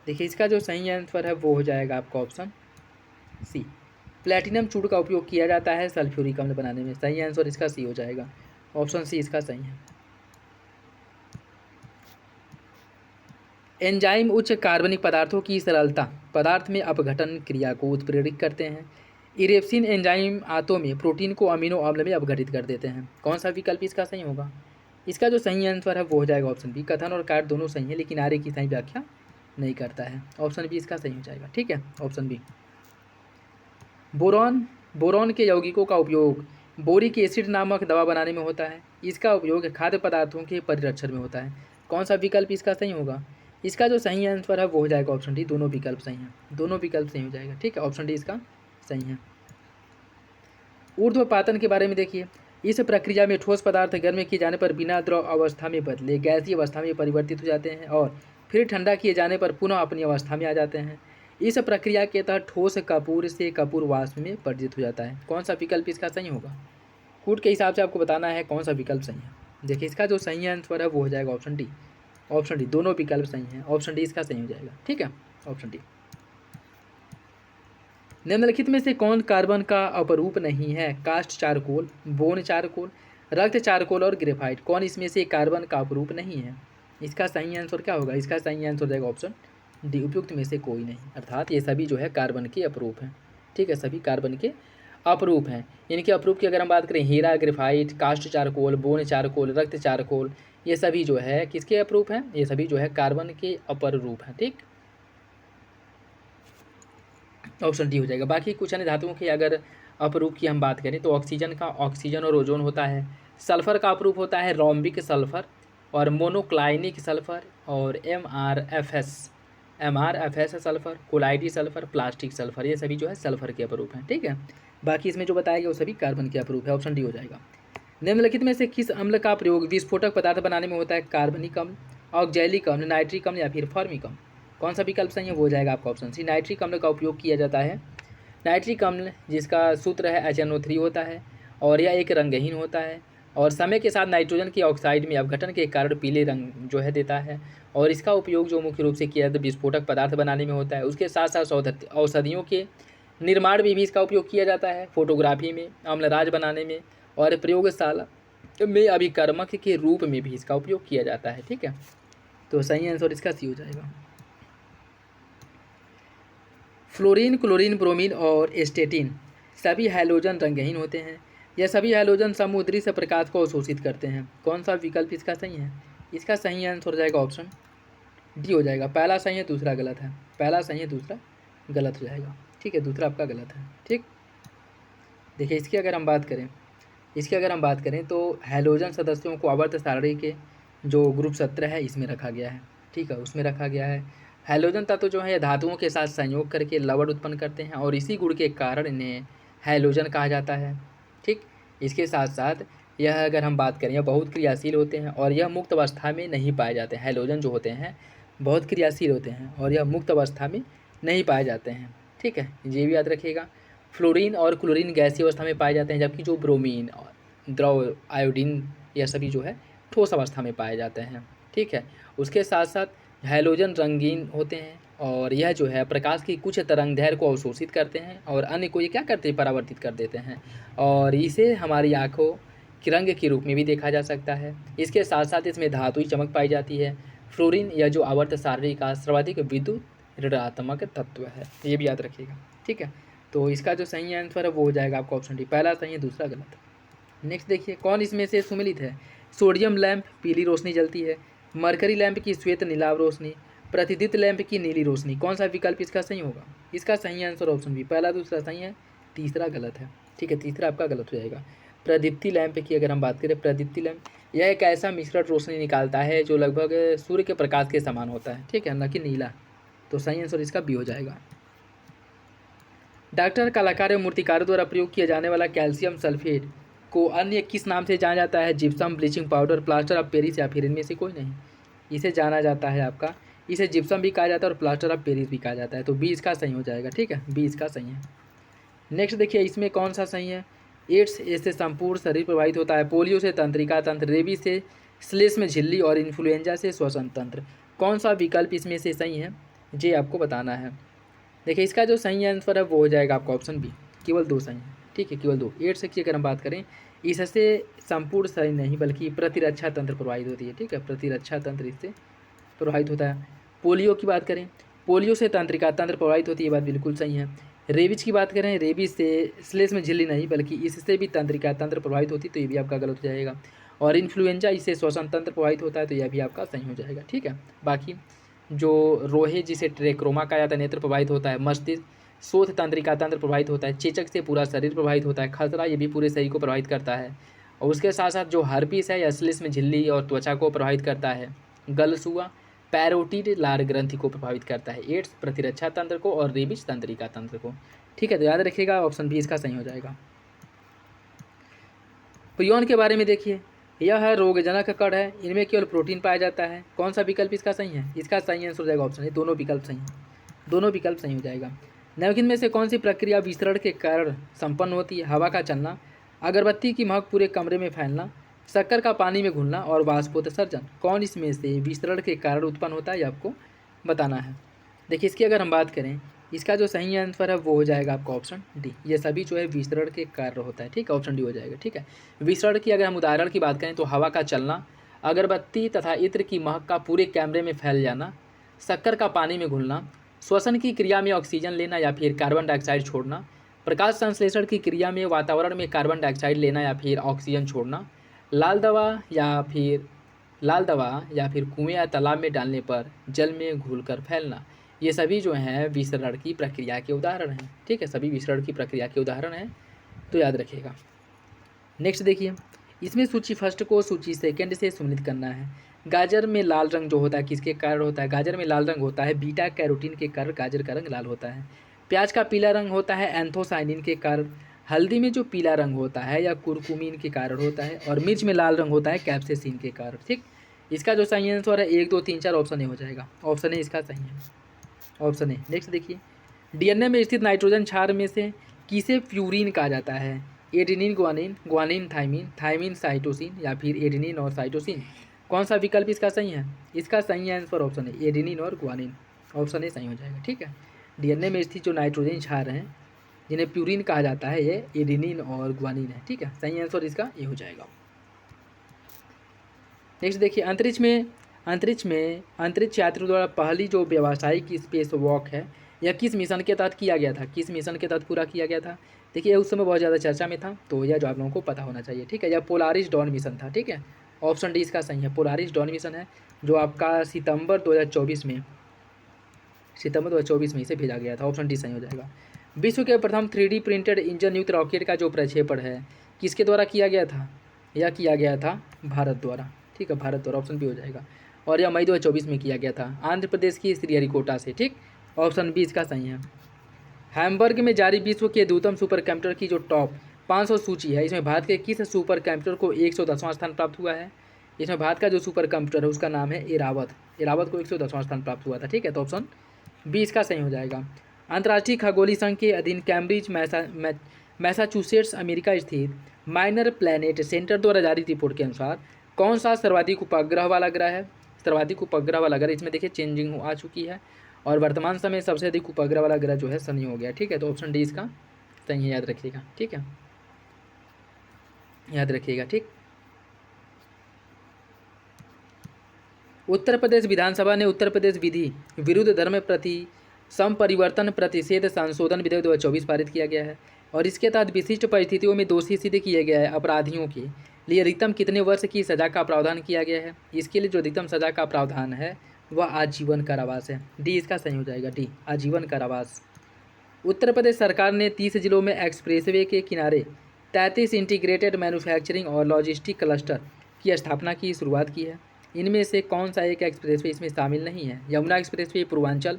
देखिए, इसका जो सही आंसर है वो हो जाएगा आपका ऑप्शन सी। प्लैटिनम चूड़ का उपयोग किया जाता है सल्फ्यूरिक अम्ल बनाने में। सही आंसर इसका सी हो जाएगा। ऑप्शन सी इसका सही है। एंजाइम उच्च कार्बनिक पदार्थों की सरलता पदार्थ में अपघटन क्रिया को उत्प्रेरित करते हैं। इरेप्सिन एंजाइम आंतों में प्रोटीन को अमीनो अम्ल में अपघटित कर देते हैं। कौन सा विकल्प इसका सही होगा? इसका जो सही आंसर है वो हो जाएगा ऑप्शन बी। कथन और कार्य दोनों सही है, लेकिन आर्य की सही व्याख्या नहीं करता है। ऑप्शन बी इसका सही हो जाएगा। ठीक है, ऑप्शन बी। बोरॉन के यौगिकों का उपयोग बोरिक एसिड नामक दवा बनाने में होता है। इसका उपयोग खाद्य पदार्थों के परिरक्षण में होता है। कौन सा विकल्प इसका सही होगा? इसका जो सही आंसर है वो हो जाएगा ऑप्शन डी। दोनों विकल्प सही हैं, दोनों विकल्प सही हो जाएगा। ठीक है, ऑप्शन डी इसका सही है। ऊर्ध्वपातन के बारे में देखिए। इस प्रक्रिया में ठोस पदार्थ गर्म किए जाने पर बिना द्रव अवस्था में बदले गैसीय अवस्था में परिवर्तित हो जाते हैं, और फिर ठंडा किए जाने पर पुनः अपनी अवस्था में आ जाते हैं। इस प्रक्रिया के तहत ठोस कपूर से कपूर वाष्प में परिवर्तित हो जाता है। कौन सा विकल्प इसका सही होगा? कूट के हिसाब से आपको बताना है कौन सा विकल्प सही है। देखिए, इसका जो सही आंसर है वो हो जाएगा ऑप्शन डी। ऑप्शन डी, दोनों विकल्प सही हैं। ऑप्शन डी इसका सही हो जाएगा। ठीक है, ऑप्शन डी। निम्नलिखित में से कौन कार्बन का अपरूप नहीं है? कास्ट चारकोल, बोन चारकोल, रक्त चारकोल और ग्रेफाइट। कौन इसमें से कार्बन का अपरूप नहीं है? इसका सही आंसर क्या होगा? इसका सही आंसर हो जाएगा ऑप्शन डी, उपयुक्त में से कोई नहीं। अर्थात ये सभी जो है कार्बन के अपरूप हैं। ठीक है, सभी कार्बन के अपरूप हैं। इनके अपरूप की अगर हम बात करें, हीरा, graphite, cast charcoal, bone charcoal, रक्त चारकोल, ये सभी जो है किसके अपरूप हैं? ये सभी जो है कार्बन के अपर रूप हैं। ठीक, ऑप्शन डी हो जाएगा। बाकी कुछ अन्य धातुओं के अगर अपरूप की हम बात करें तो ऑक्सीजन का ऑक्सीजन और ओजोन होता है। सल्फर का अपरूप होता है रोम्बिक सल्फर और मोनोक्लाइनिक सल्फर और M R F S sulphur, कोलाइडी सल्फर, प्लास्टिक सल्फर, ये सभी जो है सल्फर के अपरूप हैं। ठीक है, बाकी इसमें जो बताया गया वो सभी कार्बन के अपरूप है। ऑप्शन डी हो जाएगा। निम्नलिखित में से किस अम्ल का प्रयोग विस्फोटक पदार्थ बनाने में होता है? कार्बनिक अम्ल, ऑक्जेलिक अम्ल, नाइट्रिक अम्ल या फिर फॉर्मिक अम्ल? कौन सा विकल्प सही है? वो हो जाएगा आपका ऑप्शन सी, नाइट्रिक अम्ल का उपयोग किया जाता है। नाइट्रिक अम्ल जिसका सूत्र है HNO3 होता है और यह एक रंगहीन होता है और समय के साथ नाइट्रोजन की ऑक्साइड में अपघटन के कारण पीले रंग जो है देता है और इसका उपयोग जो मुख्य रूप से किया जाता है विस्फोटक पदार्थ बनाने में होता है। उसके साथ साथ औषधियों के निर्माण में भी इसका उपयोग किया जाता है, फोटोग्राफी में, अम्लराज बनाने में और प्रयोगशाला में अभिकर्मक के रूप में भी इसका उपयोग किया जाता है। ठीक है, तो सही आंसर इसका सी हो जाएगा। फ्लोरीन, क्लोरीन, ब्रोमीन और एस्टेटिन सभी हैलोजन रंगहीन होते हैं। यह सभी हैलोजन समुद्री से प्रकाश को अवशोषित करते हैं। कौन सा विकल्प इसका सही है? इसका सही आंसर हो जाएगा ऑप्शन डी हो जाएगा। पहला सही है, दूसरा गलत है। पहला सही है, दूसरा गलत हो जाएगा। ठीक है, दूसरा आपका गलत है। ठीक, देखिए इसकी अगर हम बात करें तो हैलोजन सदस्यों को आवर्त सारणी के जो ग्रुप 17 है इसमें रखा गया है। ठीक है, उसमें रखा गया है। हैलोजन तत्व जो है धातुओं के साथ संयोग करके लवण उत्पन्न करते हैं और इसी गुण के कारण इन्हें हैलोजन कहा जाता है। ठीक, इसके साथ साथ यह अगर हम बात करें, यह बहुत क्रियाशील होते हैं और यह मुक्त अवस्था में नहीं पाए जाते हैं। हैलोजन जो होते हैं बहुत क्रियाशील होते हैं और यह मुक्त अवस्था में नहीं पाए जाते हैं। ठीक है, ये भी याद रखिएगा। फ्लोरीन और क्लोरीन गैसीय अवस्था में पाए जाते हैं, जबकि जो ब्रोमीन, द्रव, आयोडीन, यह सभी जो है ठोस अवस्था में पाए जाते हैं। ठीक है, उसके साथ साथ हैलोजन रंगीन होते हैं और यह जो है प्रकाश की कुछ तरंगदैर्घ्य को अवशोषित करते हैं और अन्य को ये क्या करते हैं? परावर्तित कर देते हैं और इसे हमारी आँखों के रंग के रूप में भी देखा जा सकता है। इसके साथ साथ इसमें धातुई चमक पाई जाती है। फ्लोरीन यह जो आवर्त सारणी का सर्वाधिक विद्युत ऋणात्मक तत्व है, ये भी याद रखिएगा। ठीक है, तो इसका जो सही आंसर है वो हो जाएगा आपका ऑप्शन डी। पहला सही है, दूसरा गलत। नेक्स्ट देखिए, कौन इसमें से सुमेलित है? सोडियम लैंप पीली रोशनी जलती है, मरकरी लैंप की श्वेत नीलाभ रोशनी, प्रतिदीप्त लैंप की नीली रोशनी। कौन सा विकल्प इसका सही होगा? इसका सही आंसर ऑप्शन बी। पहला दूसरा सही है, तीसरा गलत है। ठीक है, तीसरा आपका गलत हो जाएगा। प्रदीप्ति लैंप की अगर हम बात करें, प्रदीप्ति लैंप यह एक ऐसा मिश्रण रोशनी निकालता है जो लगभग सूर्य के प्रकाश के समान होता है। ठीक है, न कि नीला। तो सही आंसर इसका बी हो जाएगा। डॉक्टर, कलाकार एवं मूर्तिकारों द्वारा प्रयोग किया जाने वाला कैल्शियम सल्फेट को अन्य किस नाम से जाना जाता है? Gypsum, bleaching powder, plaster of Paris या फिर इनमें से कोई नहीं? इसे जाना जाता है आपका, इसे जिप्सम भी कहा जाता है और प्लास्टर ऑफ पेरिस भी कहा जाता है। तो बी इसका सही हो जाएगा। ठीक है, बी इसका सही है। नेक्स्ट देखिए, इसमें कौन सा सही है? एड्स से संपूर्ण शरीर प्रभावित होता है, पोलियो से तंत्रिका तंत्र, रेबीज से श्लेष्म झिल्ली और इन्फ्लुएंजा से श्वसन तंत्र। कौन सा विकल्प इसमें से सही है, ये आपको बताना है। देखिए इसका जो सही आंसर है वो हो जाएगा आपका ऑप्शन बी। केवल दो सही है। ठीक है, केवल दो। एड्स की अगर हम बात करें, इससे संपूर्ण शरीर नहीं बल्कि प्रतिरक्षा तंत्र प्रभावित होती है। ठीक है, प्रतिरक्षा तंत्र इससे प्रभावित होता है। पोलियो की बात करें, पोलियो से तंत्रिका तंत्र प्रभावित होती है, ये बात बिल्कुल सही है। रेबीज की बात करें, रेबीज से श्लेष्म झिल्ली नहीं बल्कि इससे भी तंत्रिका तंत्र प्रभावित होती है, तो ये भी आपका गलत हो जाएगा। और इन्फ्लुएंजा इससे श्वसन तंत्र प्रभावित होता है, तो यह भी आपका सही हो जाएगा। ठीक है, बाकी जो रोहे जिसे ट्रेक्रोमा कहा जाता है नेत्र प्रभावित होता है, मस्तिष्क शोथ तंत्रिका तंत्र प्रभावित होता है, चेचक से पूरा शरीर प्रभावित होता है, खसरा ये भी पूरे शरीर को प्रभावित करता है। और उसके साथ साथ जो हर्पीस है या श्लेष्म झिल्ली और त्वचा को प्रभावित करता है। गलसुआ पैरोटिड लार ग्रंथि को प्रभावित करता है। एड्स प्रतिरक्षा तंत्र को और रेबीज तंत्रिका तंत्र को। ठीक है, तो याद रखिएगा ऑप्शन बी इसका सही हो जाएगा। प्रियोन के बारे में देखिए, यह रोगजनक कण है, इनमें केवल प्रोटीन पाया जाता है। कौन सा विकल्प इसका सही है? इसका सही आंसर हो जाएगा ऑप्शन ए, दोनों विकल्प सही हैं। दोनों विकल्प सही हो जाएगा। निम्नलिखित में से कौन सी प्रक्रिया विसरण के कारण संपन्न होती है? हवा का चलना, अगरबत्ती की महक पूरे कमरे में फैलना, शक्कर का पानी में घुलना और वाष्पोत्सर्जन। कौन इसमें से विसरण के कारण उत्पन्न होता है, ये आपको बताना है। देखिए इसकी अगर हम बात करें, इसका जो सही आंसर है वो हो जाएगा आपका ऑप्शन डी। ये सभी जो है विसरण के कार्य होता है। ठीक है, ऑप्शन डी हो जाएगा। ठीक है, विसरण की अगर हम उदाहरण की बात करें तो हवा का चलना, अगरबत्ती तथा इत्र की महक का पूरे कमरे में फैल जाना, शक्कर का पानी में घुलना, श्वसन की क्रिया में ऑक्सीजन लेना या फिर कार्बन डाइऑक्साइड छोड़ना, प्रकाश संश्लेषण की क्रिया में वातावरण में कार्बन डाइऑक्साइड लेना या फिर ऑक्सीजन छोड़ना, लाल दवा या फिर कुएं या तालाब में डालने पर जल में घुलकर फैलना, ये सभी जो हैं विसरण की प्रक्रिया के उदाहरण हैं। ठीक है, सभी विसरण की प्रक्रिया के उदाहरण हैं, तो याद रखिएगा। नेक्स्ट देखिए, इसमें सूची फर्स्ट को सूची सेकंड से सम्मिलित करना है। गाजर में लाल रंग जो होता है किसके कारण होता है? गाजर में लाल रंग होता है बीटा कैरोटीन के कारण गाजर का रंग लाल होता है। प्याज का पीला रंग होता है एंथोसाइनिन के कारण। हल्दी में जो पीला रंग होता है या कुरकुमीन के कारण होता है। और मिर्च में लाल रंग होता है कैप्सेसिन के कारण। ठीक, इसका जो सही आंसर है 1 2 3 4 ऑप्शन ए हो जाएगा। ऑप्शन ए इसका सही है, ऑप्शन ए। नेक्स्ट देखिए, डीएनए में स्थित नाइट्रोजन क्षार में से किसे फ्यूरिन कहा जाता है? Adenine guanine, guanine thymine, thymine cytosine या फिर एडेनिन और साइटोसिन, कौन सा विकल्प इसका सही है? इसका सही आंसर ऑप्शन है एडेनिन और ग्वानिन, ऑप्शन ए सही हो जाएगा। ठीक है, डीएनए में स्थित जो नाइट्रोजन क्षार हैं जिन्हें प्यूरिन कहा जाता है ये एडेनिन और ग्वानिन है। ठीक है, सही आंसर इसका ये हो जाएगा। नेक्स्ट देखिए, अंतरिक्ष यात्रियों द्वारा पहली जो व्यावसायिक स्पेस वॉक है यह किस मिशन के तहत किया गया था? किस मिशन के तहत पूरा किया गया था? देखिए उस समय बहुत ज़्यादा चर्चा में था, तो यह जो आप लोगों को पता होना चाहिए। ठीक है, यह पोलारिस डॉन मिशन था। ठीक है, ऑप्शन डी इसका सही है, पोलारिस डॉन मिशन है, जो आपका सितंबर 2024 में इसे भेजा गया था। ऑप्शन डी सही हो जाएगा। विश्व के प्रथम 3D प्रिंटेड इंजन युक्त रॉकेट का जो प्रक्षेपण है किसके द्वारा किया गया था? यह किया गया था भारत द्वारा। ठीक है, भारत द्वारा, ऑप्शन बी हो जाएगा। और यह मई 2024 में किया गया था आंध्र प्रदेश की श्रीहरिकोटा से। ठीक, ऑप्शन बी इसका सही है। हैम्बर्ग में जारी विश्व के अद्यतन सुपर कंप्यूटर की जो टॉप 500 सूची है, इसमें भारत के किस सुपर कंप्यूटर को 110वां स्थान प्राप्त हुआ है? इसमें भारत का जो सुपर कंप्यूटर है उसका नाम है एरावत को 110वां स्थान प्राप्त हुआ था। ठीक है, तो ऑप्शन बी इसका सही हो जाएगा। अंतर्राष्ट्रीय खगोलीय संघ के अधीन कैम्ब्रिज मैसाचुसेट्स अमेरिका स्थित माइनर प्लैनेट सेंटर द्वारा जारी रिपोर्ट के अनुसार कौन सा सर्वाधिक उपग्रह वाला ग्रह है? सर्वाधिक उपग्रह वाला ग्रह, इसमें देखिए चेंजिंग आ चुकी है और वर्तमान समय सबसे अधिक उपग्रह वाला ग्रह जो है शनि हो गया। ठीक है, तो ऑप्शन डी इसका सही है, याद रखिएगा। ठीक है, याद रखिएगा। ठीक, उत्तर प्रदेश विधानसभा ने उत्तर प्रदेश विधि विरुद्ध धर्म प्रति संपरिवर्तन प्रतिषेध संशोधन विधेयक 2024 पारित किया गया है और इसके तहत विशिष्ट परिस्थितियों में दोषी सिद्ध किए गए हैं अपराधियों के लिए अधिकतम कितने वर्ष की सज़ा का प्रावधान किया गया है? इसके लिए जो अधिकतम सज़ा का प्रावधान है वह आजीवन कारावास है। डी इसका सही हो जाएगा, डी आजीवन कारावास। उत्तर प्रदेश सरकार ने 30 जिलों में एक्सप्रेसवे के किनारे 33 इंटीग्रेटेड मैन्युफैक्चरिंग और लॉजिस्टिक क्लस्टर की स्थापना की शुरुआत की है। इनमें से कौन सा एक एक्सप्रेसवे इसमें शामिल नहीं है? यमुना एक्सप्रेसवे, पूर्वांचल,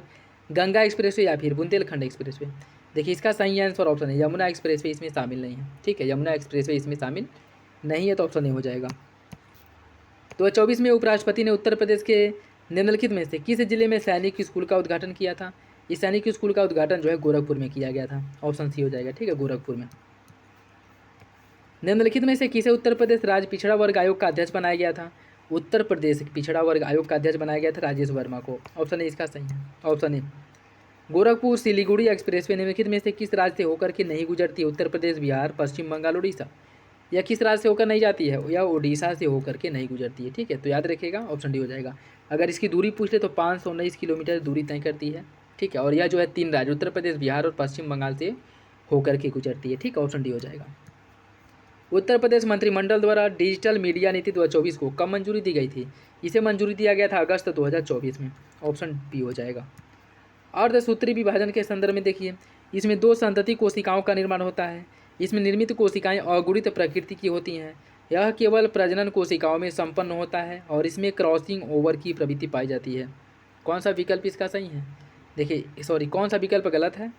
गंगा एक्सप्रेसवे या फिर बुंदेलखंड एक्सप्रेसवे। देखिए इसका सही आंसर ऑप्शन है यमुना एक्सप्रेसवे इसमें शामिल नहीं है। ठीक है, यमुना एक्सप्रेसवे इसमें शामिल नहीं है, तो ऑप्शन ए हो जाएगा। 2024 में उपराष्ट्रपति ने उत्तर प्रदेश के निम्नलिखित में से किस जिले में सैनिक स्कूल का उद्घाटन किया था? इस सैनिक स्कूल का उद्घाटन जो है गोरखपुर में किया गया था। ऑप्शन सी हो जाएगा। ठीक है, गोरखपुर में। निम्नलिखित में से किसे उत्तर प्रदेश राज्य पिछड़ा वर्ग आयोग का अध्यक्ष बनाया गया था? उत्तर प्रदेश पिछड़ा वर्ग आयोग का अध्यक्ष बनाया गया था राजेश वर्मा को। ऑप्शन ए इसका सही है, option A. Gorakhpur Siliguri expressway निम्नलिखित में से किस राज्य से होकर के नहीं गुजरती है? उत्तर प्रदेश, बिहार, पश्चिम बंगाल, उड़ीसा। या किस राज्य से होकर नहीं जाती है? या उड़ीसा से होकर के नहीं गुजरती है। ठीक है, तो याद रखिएगा, ऑप्शन डी हो जाएगा। अगर इसकी दूरी पूछ ले तो 519 किलोमीटर दूरी तय करती है। ठीक है, और यह जो है 3 राज्य उत्तर प्रदेश, बिहार और पश्चिम बंगाल से होकर के गुजरती है। ठीक है, ऑप्शन डी हो जाएगा। उत्तर प्रदेश मंत्रिमंडल द्वारा डिजिटल मीडिया नीति 2024 को कब मंजूरी दी गई थी? इसे मंजूरी दिया गया था अगस्त 2024 में। ऑप्शन बी हो जाएगा। अर्धसूत्री विभाजन के संदर्भ में देखिए, इसमें 2 संतति कोशिकाओं का निर्माण होता है। इसमें निर्मित कोशिकाएं अगुणित प्रकृति की होती हैं। यह केवल प्रजनन कोशिकाओं में संपन्न होता है और इसमें क्रॉसिंग ओवर की प्रवृत्ति पाई जाती है। कौन सा विकल्प इसका सही है? देखिए सॉरी, कौन सा विकल्प गलत है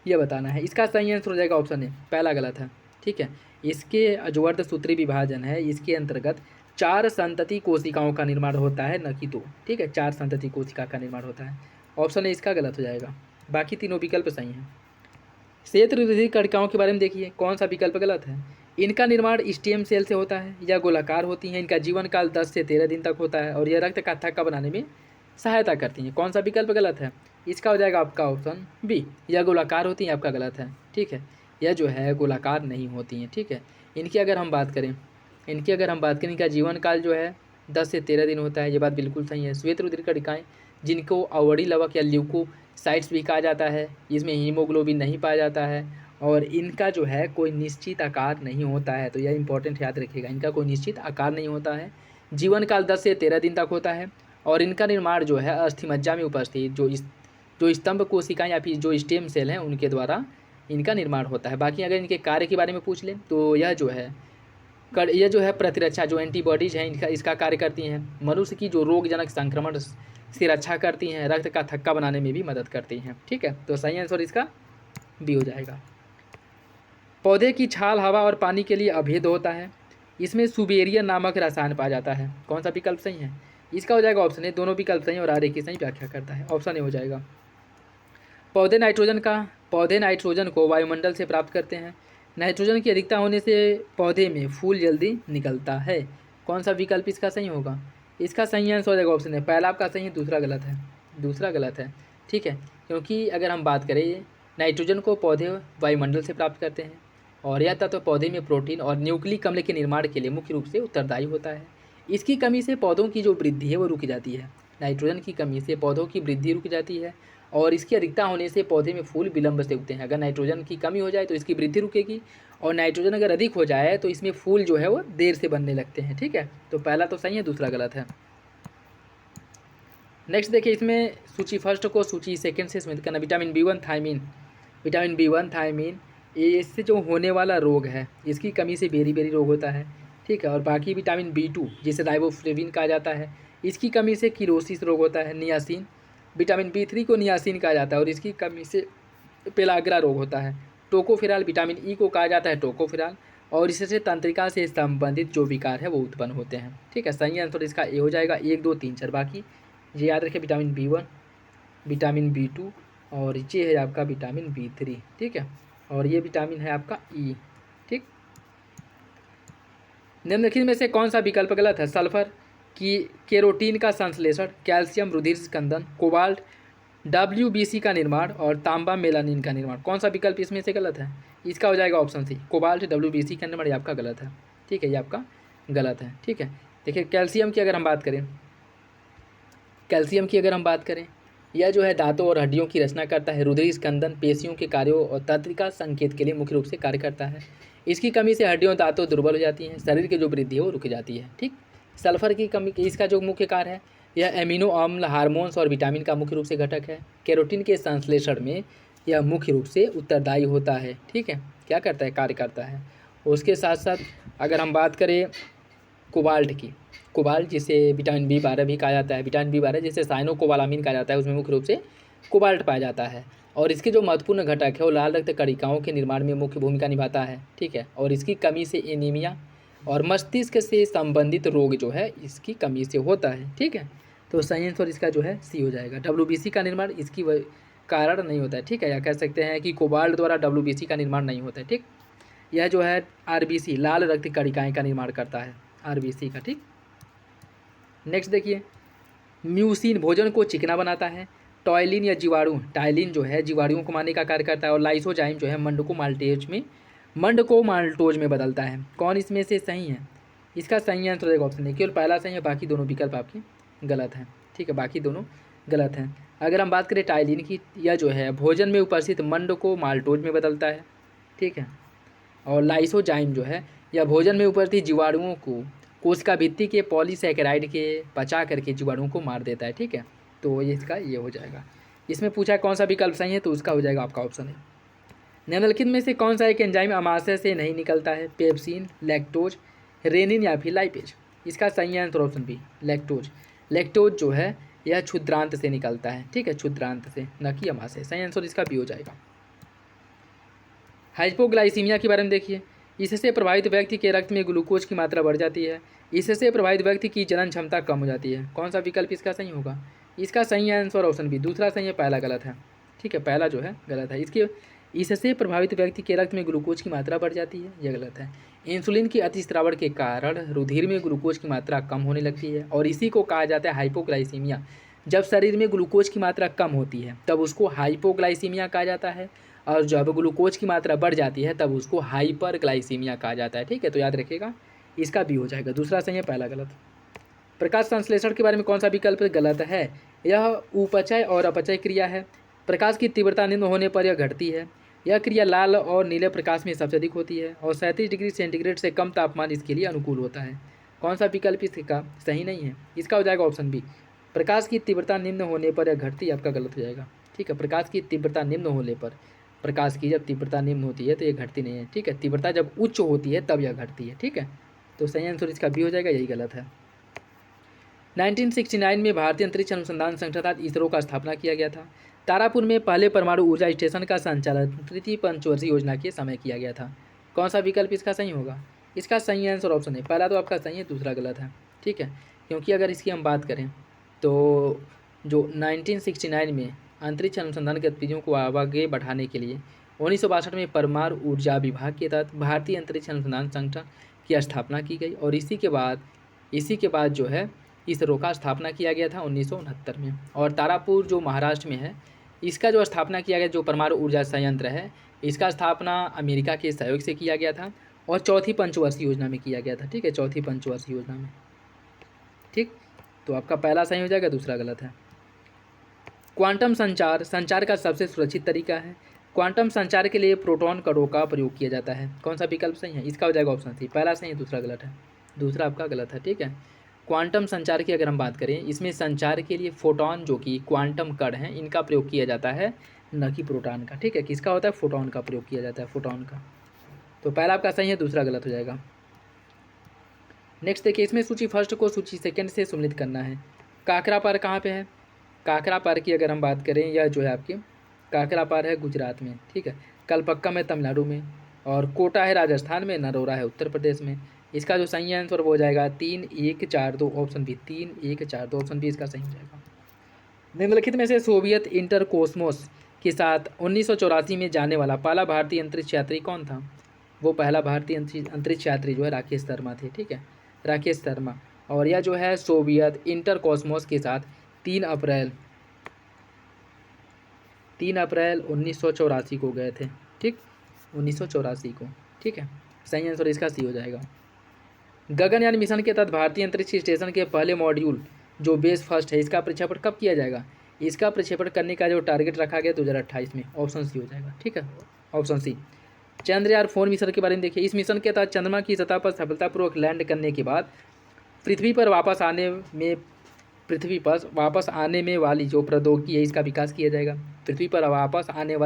यह बताना है। इसका सही आंसर हो जाएगा ऑप्शन ए, पहला गलत है। ठीक है, इसके जो अर्धसूत्री विभाजन है इसके अंतर्गत 4 संतति कोशिकाओं का निर्माण होता है, न कि 2। ठीक है, 4 संतति कोशिका का निर्माण होता है। ऑप्शन ए इसका गलत हो जाएगा, बाकी तीनों विकल्प सही हैं। क्षेत्र वृद्धि कणिकाओं के बारे में देखिए, कौन सा विकल्प गलत है? इनका निर्माण स्टेम सेल से होता है, या गोलाकार होती हैं, इनका जीवन काल 10 से 13 दिन तक होता है और यह रक्त का थक्का बनाने में सहायता करती हैं। कौन सा विकल्प गलत है? इसका हो जाएगा आपका ऑप्शन बी, यह गोलाकार होती हैं, आपका गलत है। ठीक है, यह जो है गोलाकार नहीं होती हैं। ठीक है, इनकी अगर हम बात करें इनका जीवन काल जो है 10 से 13 दिन होता है, ये बात बिल्कुल सही है। श्वेत रुधिर कणिकाएँ जिनको अवड़ी लवक या ल्यूकोसाइट्स भी कहा जाता है, इसमें हीमोग्लोबिन नहीं पाया जाता है और इनका जो है कोई निश्चित आकार नहीं होता है। तो यह इंपॉर्टेंट याद रखिएगा, इनका कोई निश्चित आकार नहीं होता है। जीवन काल 10 से 13 दिन तक होता है और इनका निर्माण जो है अस्थिमज्जा में उपस्थित जो स्तंभ कोशिकाएं या फिर जो स्टेम सेल हैं उनके द्वारा इनका निर्माण होता है। बाकी अगर इनके कार्य के बारे में पूछ लें तो यह जो है प्रतिरक्षा, जो एंटीबॉडीज़ हैं इनका इसका कार्य करती हैं। मनुष्य की जो रोगजनक संक्रमण से रक्षा करती हैं, रक्त का थक्का बनाने में भी मदद करती हैं। ठीक है, तो सही आंसर इसका बी हो जाएगा। पौधे की छाल हवा और पानी के लिए अभेद्य होता है। इसमें सुबेरियन नामक रसायन पाया जाता है। कौन सा विकल्प सही है? इसका हो जाएगा ऑप्शन ए। दोनों विकल्प सही और आर की सही व्याख्या करता है, ऑप्शन ए हो जाएगा। पौधे नाइट्रोजन को वायुमंडल से प्राप्त करते हैं। नाइट्रोजन की अधिकता होने से पौधे में फूल जल्दी निकलता है। कौन सा विकल्प इसका सही होगा? इसका सही आंसर हो जाएगा ऑप्शन है। पहला आपका सही है, दूसरा गलत है। ठीक है, क्योंकि अगर हम बात करें नाइट्रोजन को पौधे वायुमंडल से प्राप्त करते हैं और यह तत्व पौधे में प्रोटीन और न्यूक्लिक अम्ल के निर्माण के लिए मुख्य रूप से उत्तरदायी होता है। इसकी कमी से पौधों की जो वृद्धि है वो रुक जाती है। नाइट्रोजन की कमी से पौधों की वृद्धि रुक जाती है और इसकी अधिकता होने से पौधे में फूल विलंब से उगते हैं। अगर नाइट्रोजन की कमी हो जाए तो इसकी वृद्धि रुकेगी और नाइट्रोजन अगर अधिक हो जाए तो इसमें फूल जो है वो देर से बनने लगते हैं। ठीक है, तो पहला तो सही है, दूसरा गलत है। नेक्स्ट देखिए, इसमें सूची फर्स्ट को सूची सेकंड से स्मित करना। विटामिन बी वन थायमीन इससे जो होने वाला रोग है, इसकी कमी से बेरी रोग होता है। ठीक है, और बाकी विटामिन B2 जिसे राइबोफ्लेविन कहा जाता है, इसकी कमी से किरोसिस रोग होता है। नियासिन विटामिन B3 को नियासिन कहा जाता है और इसकी कमी से पेलाग्रा रोग होता है। टोकोफेराल विटामिन ई को कहा जाता है टोकोफेराल और इससे तंत्रिका से संबंधित जो विकार है वो उत्पन्न होते हैं। ठीक है, सही आंसर इसका ए हो जाएगा। 1 2 3 4 बाकी ये याद रखें, विटामिन B1, विटामिन B2 और ये है आपका विटामिन B3। ठीक है, और ये विटामिन है आपका ई। ठीक, निम्नलिखित में से कौन सा विकल्प गलत है? सल्फर की केरोटीन का संश्लेषण, कैल्शियम रुधिर स्कंदन, कोबाल्ट WBC का निर्माण और तांबा मेलानिन का निर्माण। कौन सा विकल्प इसमें से गलत है? इसका हो जाएगा ऑप्शन सी। कोबाल्ट WBC का निर्माण ये आपका गलत है। ठीक है, ये आपका गलत है। ठीक है, देखिए कैल्शियम की अगर हम बात करें यह जो है दांतों और हड्डियों की रचना करता है। रुधिर स्कंदन पेशियों के कार्यों और तंत्रिका संकेत के लिए मुख्य रूप से कार्य करता है। इसकी कमी से हड्डियों दांतों दुर्बल हो जाती हैं, शरीर की जो वृद्धि है वो रुक जाती है। ठीक, सल्फर की कमी इसका जो मुख्य कार्य है, यह एमिनो अम्ल, हार्मोन्स और विटामिन का मुख्य रूप से घटक है। कैरोटीन के संश्लेषण में यह मुख्य रूप से उत्तरदायी होता है। ठीक है, क्या करता है? कार्य करता है। उसके साथ साथ अगर हम बात करें कोबाल्ट जिसे विटामिन B12 भी कहा जाता है, विटामिन B12 जिसे साइनोकोबालामिन कहा जाता है, उसमें मुख्य रूप से कोबाल्ट पाया जाता है और इसके जो महत्वपूर्ण घटक है वो लाल रक्त कणिकाओं के निर्माण में मुख्य भूमिका निभाता है। ठीक है, और इसकी कमी से एनीमिया और मस्तिष्क से संबंधित रोग जो है इसकी कमी से होता है। ठीक है, तो सही आंसर इसका जो है सी हो जाएगा। WBC का निर्माण इसकी कारण नहीं होता है। ठीक है, या कह सकते हैं कि कोबाल्ट द्वारा WBC का निर्माण नहीं होता है। ठीक, यह जो है RBC लाल रक्त कणिकाएँ का निर्माण करता है, RBC का। ठीक, नेक्स्ट देखिए, म्यूसिन भोजन को चिकना बनाता है। टाइलिन जो है जीवाणुओं को मारने का कार्य करता है और लाइसोजाइम जो है मंड को माल्टोज में बदलता है। कौन इसमें से सही है? इसका सही आंसर रहेगा ऑप्शन है। केवल पहला सही है, बाकी दोनों विकल्प आपके गलत हैं। ठीक है, बाकी दोनों गलत हैं। अगर हम बात करें टाइलिन की, यह जो है भोजन में उपस्थित मंड को माल्टोज में बदलता है। ठीक है, और लाइसोजाइम जो है यह भोजन में उपस्थित जीवाणुओं को कोशिका भित्ति के पॉलीसैकेराइड के पचा करके जीवाणुओं को मार देता है। ठीक है, तो इसका ये हो जाएगा। इसमें पूछा कौन सा विकल्प सही है, तो उसका हो जाएगा आपका ऑप्शन है। निम्नलिखित में से कौन सा एक एंजाइम अमाशय से नहीं निकलता है? पेप्सिन, लैक्टोज, रेनिन या फिर लाइपेज। इसका सही आंसर ऑप्शन बी, लैक्टोज जो है यह क्षुद्रांत से निकलता है। ठीक है, क्षुद्रांत से, न कि अमाशय। सही आंसर इसका बी हो जाएगा। हाइपोग्लाइसीमिया के बारे में देखिए, इससे प्रभावित व्यक्ति के रक्त में ग्लूकोज की मात्रा बढ़ जाती है। इससे प्रभावित व्यक्ति की जनन क्षमता कम हो जाती है। कौन सा विकल्प इसका सही होगा? इसका सही आंसर ऑप्शन बी, दूसरा सही है, पहला गलत है। ठीक है, पहला जो है गलत है। इससे प्रभावित व्यक्ति के रक्त में ग्लूकोज की मात्रा बढ़ जाती है, यह गलत है। इंसुलिन की अतिस्रावण के कारण रुधिर में ग्लूकोज की मात्रा कम होने लगती है और इसी को कहा जाता है हाइपोग्लाइसीमिया। जब शरीर में ग्लूकोज की मात्रा कम होती है तब उसको हाइपोग्लाइसीमिया कहा जाता है और जब ग्लूकोज की मात्रा बढ़ जाती है तब उसको हाइपरग्लाइसीमिया कहा जाता है। ठीक है, तो याद रखिएगा, इसका बी हो जाएगा। दूसरा सही है, पहला गलत। प्रकाश संश्लेषण के बारे में कौन सा विकल्प गलत है? यह उपचय और अपचय क्रिया है। प्रकाश की तीव्रता निम्न होने पर यह घटती है। यह क्रिया लाल और नीले प्रकाश में सबसे अधिक होती है और 37 डिग्री सेंटीग्रेड से कम तापमान इसके लिए अनुकूल होता है। कौन सा विकल्प इसका सही नहीं है? इसका हो जाएगा ऑप्शन बी। प्रकाश की तीव्रता निम्न होने पर यह घटती, आपका गलत हो जाएगा। ठीक है, प्रकाश की तीव्रता निम्न होने पर, प्रकाश की जब तीव्रता निम्न होती है तो ये घटती नहीं है। ठीक है, तीव्रता जब उच्च होती है तब यह घटती है। ठीक है, तो सही आंसर इसका बी हो जाएगा, यही गलत है। 1969 में भारतीय अंतरिक्ष अनुसंधान संगठन इसरो का स्थापना किया गया था। तारापुर में पहले परमाणु ऊर्जा स्टेशन का संचालन तृतीय पंचवर्षीय योजना के समय किया गया था। कौन सा विकल्प इसका सही होगा? इसका सही आंसर ऑप्शन है, पहला तो आपका सही है, दूसरा गलत है। ठीक है, क्योंकि अगर इसकी हम बात करें तो जो 1969 में अंतरिक्ष अनुसंधान गतिविधियों को आगे बढ़ाने के लिए 1962 में परमाणु ऊर्जा विभाग के तहत भारतीय अंतरिक्ष अनुसंधान संगठन की स्थापना की गई और इसी के बाद जो है इसरो का स्थापना किया गया था 1969 में। और तारापुर जो महाराष्ट्र में है, इसका जो स्थापना किया गया, जो परमाणु ऊर्जा संयंत्र है, इसका स्थापना अमेरिका के सहयोग से किया गया था और चौथी पंचवर्षीय योजना में किया गया था। ठीक है, चौथी पंचवर्षीय योजना में। ठीक, तो आपका पहला सही हो जाएगा, दूसरा गलत है। क्वांटम संचार का सबसे सुरक्षित तरीका है। क्वांटम संचार के लिए प्रोटॉन कणों का प्रयोग किया जाता है। कौन सा विकल्प सही है? इसका हो जाएगा ऑप्शन सी, पहला सही है, दूसरा गलत है। दूसरा आपका गलत है। ठीक है, क्वांटम संचार की अगर हम बात करें, इसमें संचार के लिए फोटॉन जो कि क्वांटम कण हैं, इनका प्रयोग किया जाता है, न कि प्रोटॉन का। ठीक है, किसका होता है? फोटॉन का प्रयोग किया जाता है, फोटॉन का। तो पहला आपका सही है, दूसरा गलत हो जाएगा। नेक्स्ट देखिए, इसमें सूची फर्स्ट को सूची सेकंड से सम्मिलित करना है। काकरा पार कहाँ पे है? काकरा पार की अगर हम बात करें, यह जो है आपकी काकरा पार है गुजरात में। ठीक है, कलपक्का में तमिलनाडु में, और कोटा है राजस्थान में, नरोरा है उत्तर प्रदेश में। इसका जो सही आंसर वो हो जाएगा 3, 1, 4, 2 ऑप्शन बी। 3, 1, 4, 2 ऑप्शन बी इसका सही हो जाएगा। निम्नलिखित में से सोवियत इंटरकोस्मोस के साथ 1984 में जाने वाला पहला भारतीय अंतरिक्ष यात्री कौन था? वो पहला भारतीय अंतरिक्ष यात्री जो है राकेश शर्मा थे। ठीक है, राकेश शर्मा। और यह जो है सोवियत इंटरकोस्मोस के साथ 3 अप्रैल 1984 को गए थे। ठीक, 1984 को। ठीक है, सही आंसर इसका सी हो जाएगा। गगनयान मिशन के तहत भारतीय अंतरिक्ष स्टेशन के पहले मॉड्यूल जो बेस फर्स्ट है, इसका प्रक्षेपण कब किया जाएगा? इसका प्रक्षेपण करने का जो टारगेट रखा गया 2028 में, ऑप्शन सी हो जाएगा। ठीक है, ऑप्शन सी। चंद्रयान-4 मिशन के बारे में देखिए। इस मिशन के तहत चंद्रमा की सतह पर सफलतापूर्वक लैंड करने के बाद पृथ्वी पर वापस आने में वाली जो प्रौद्योगिकी है, इसका विकास किया जाएगा। पृथ्वी पर वापस आने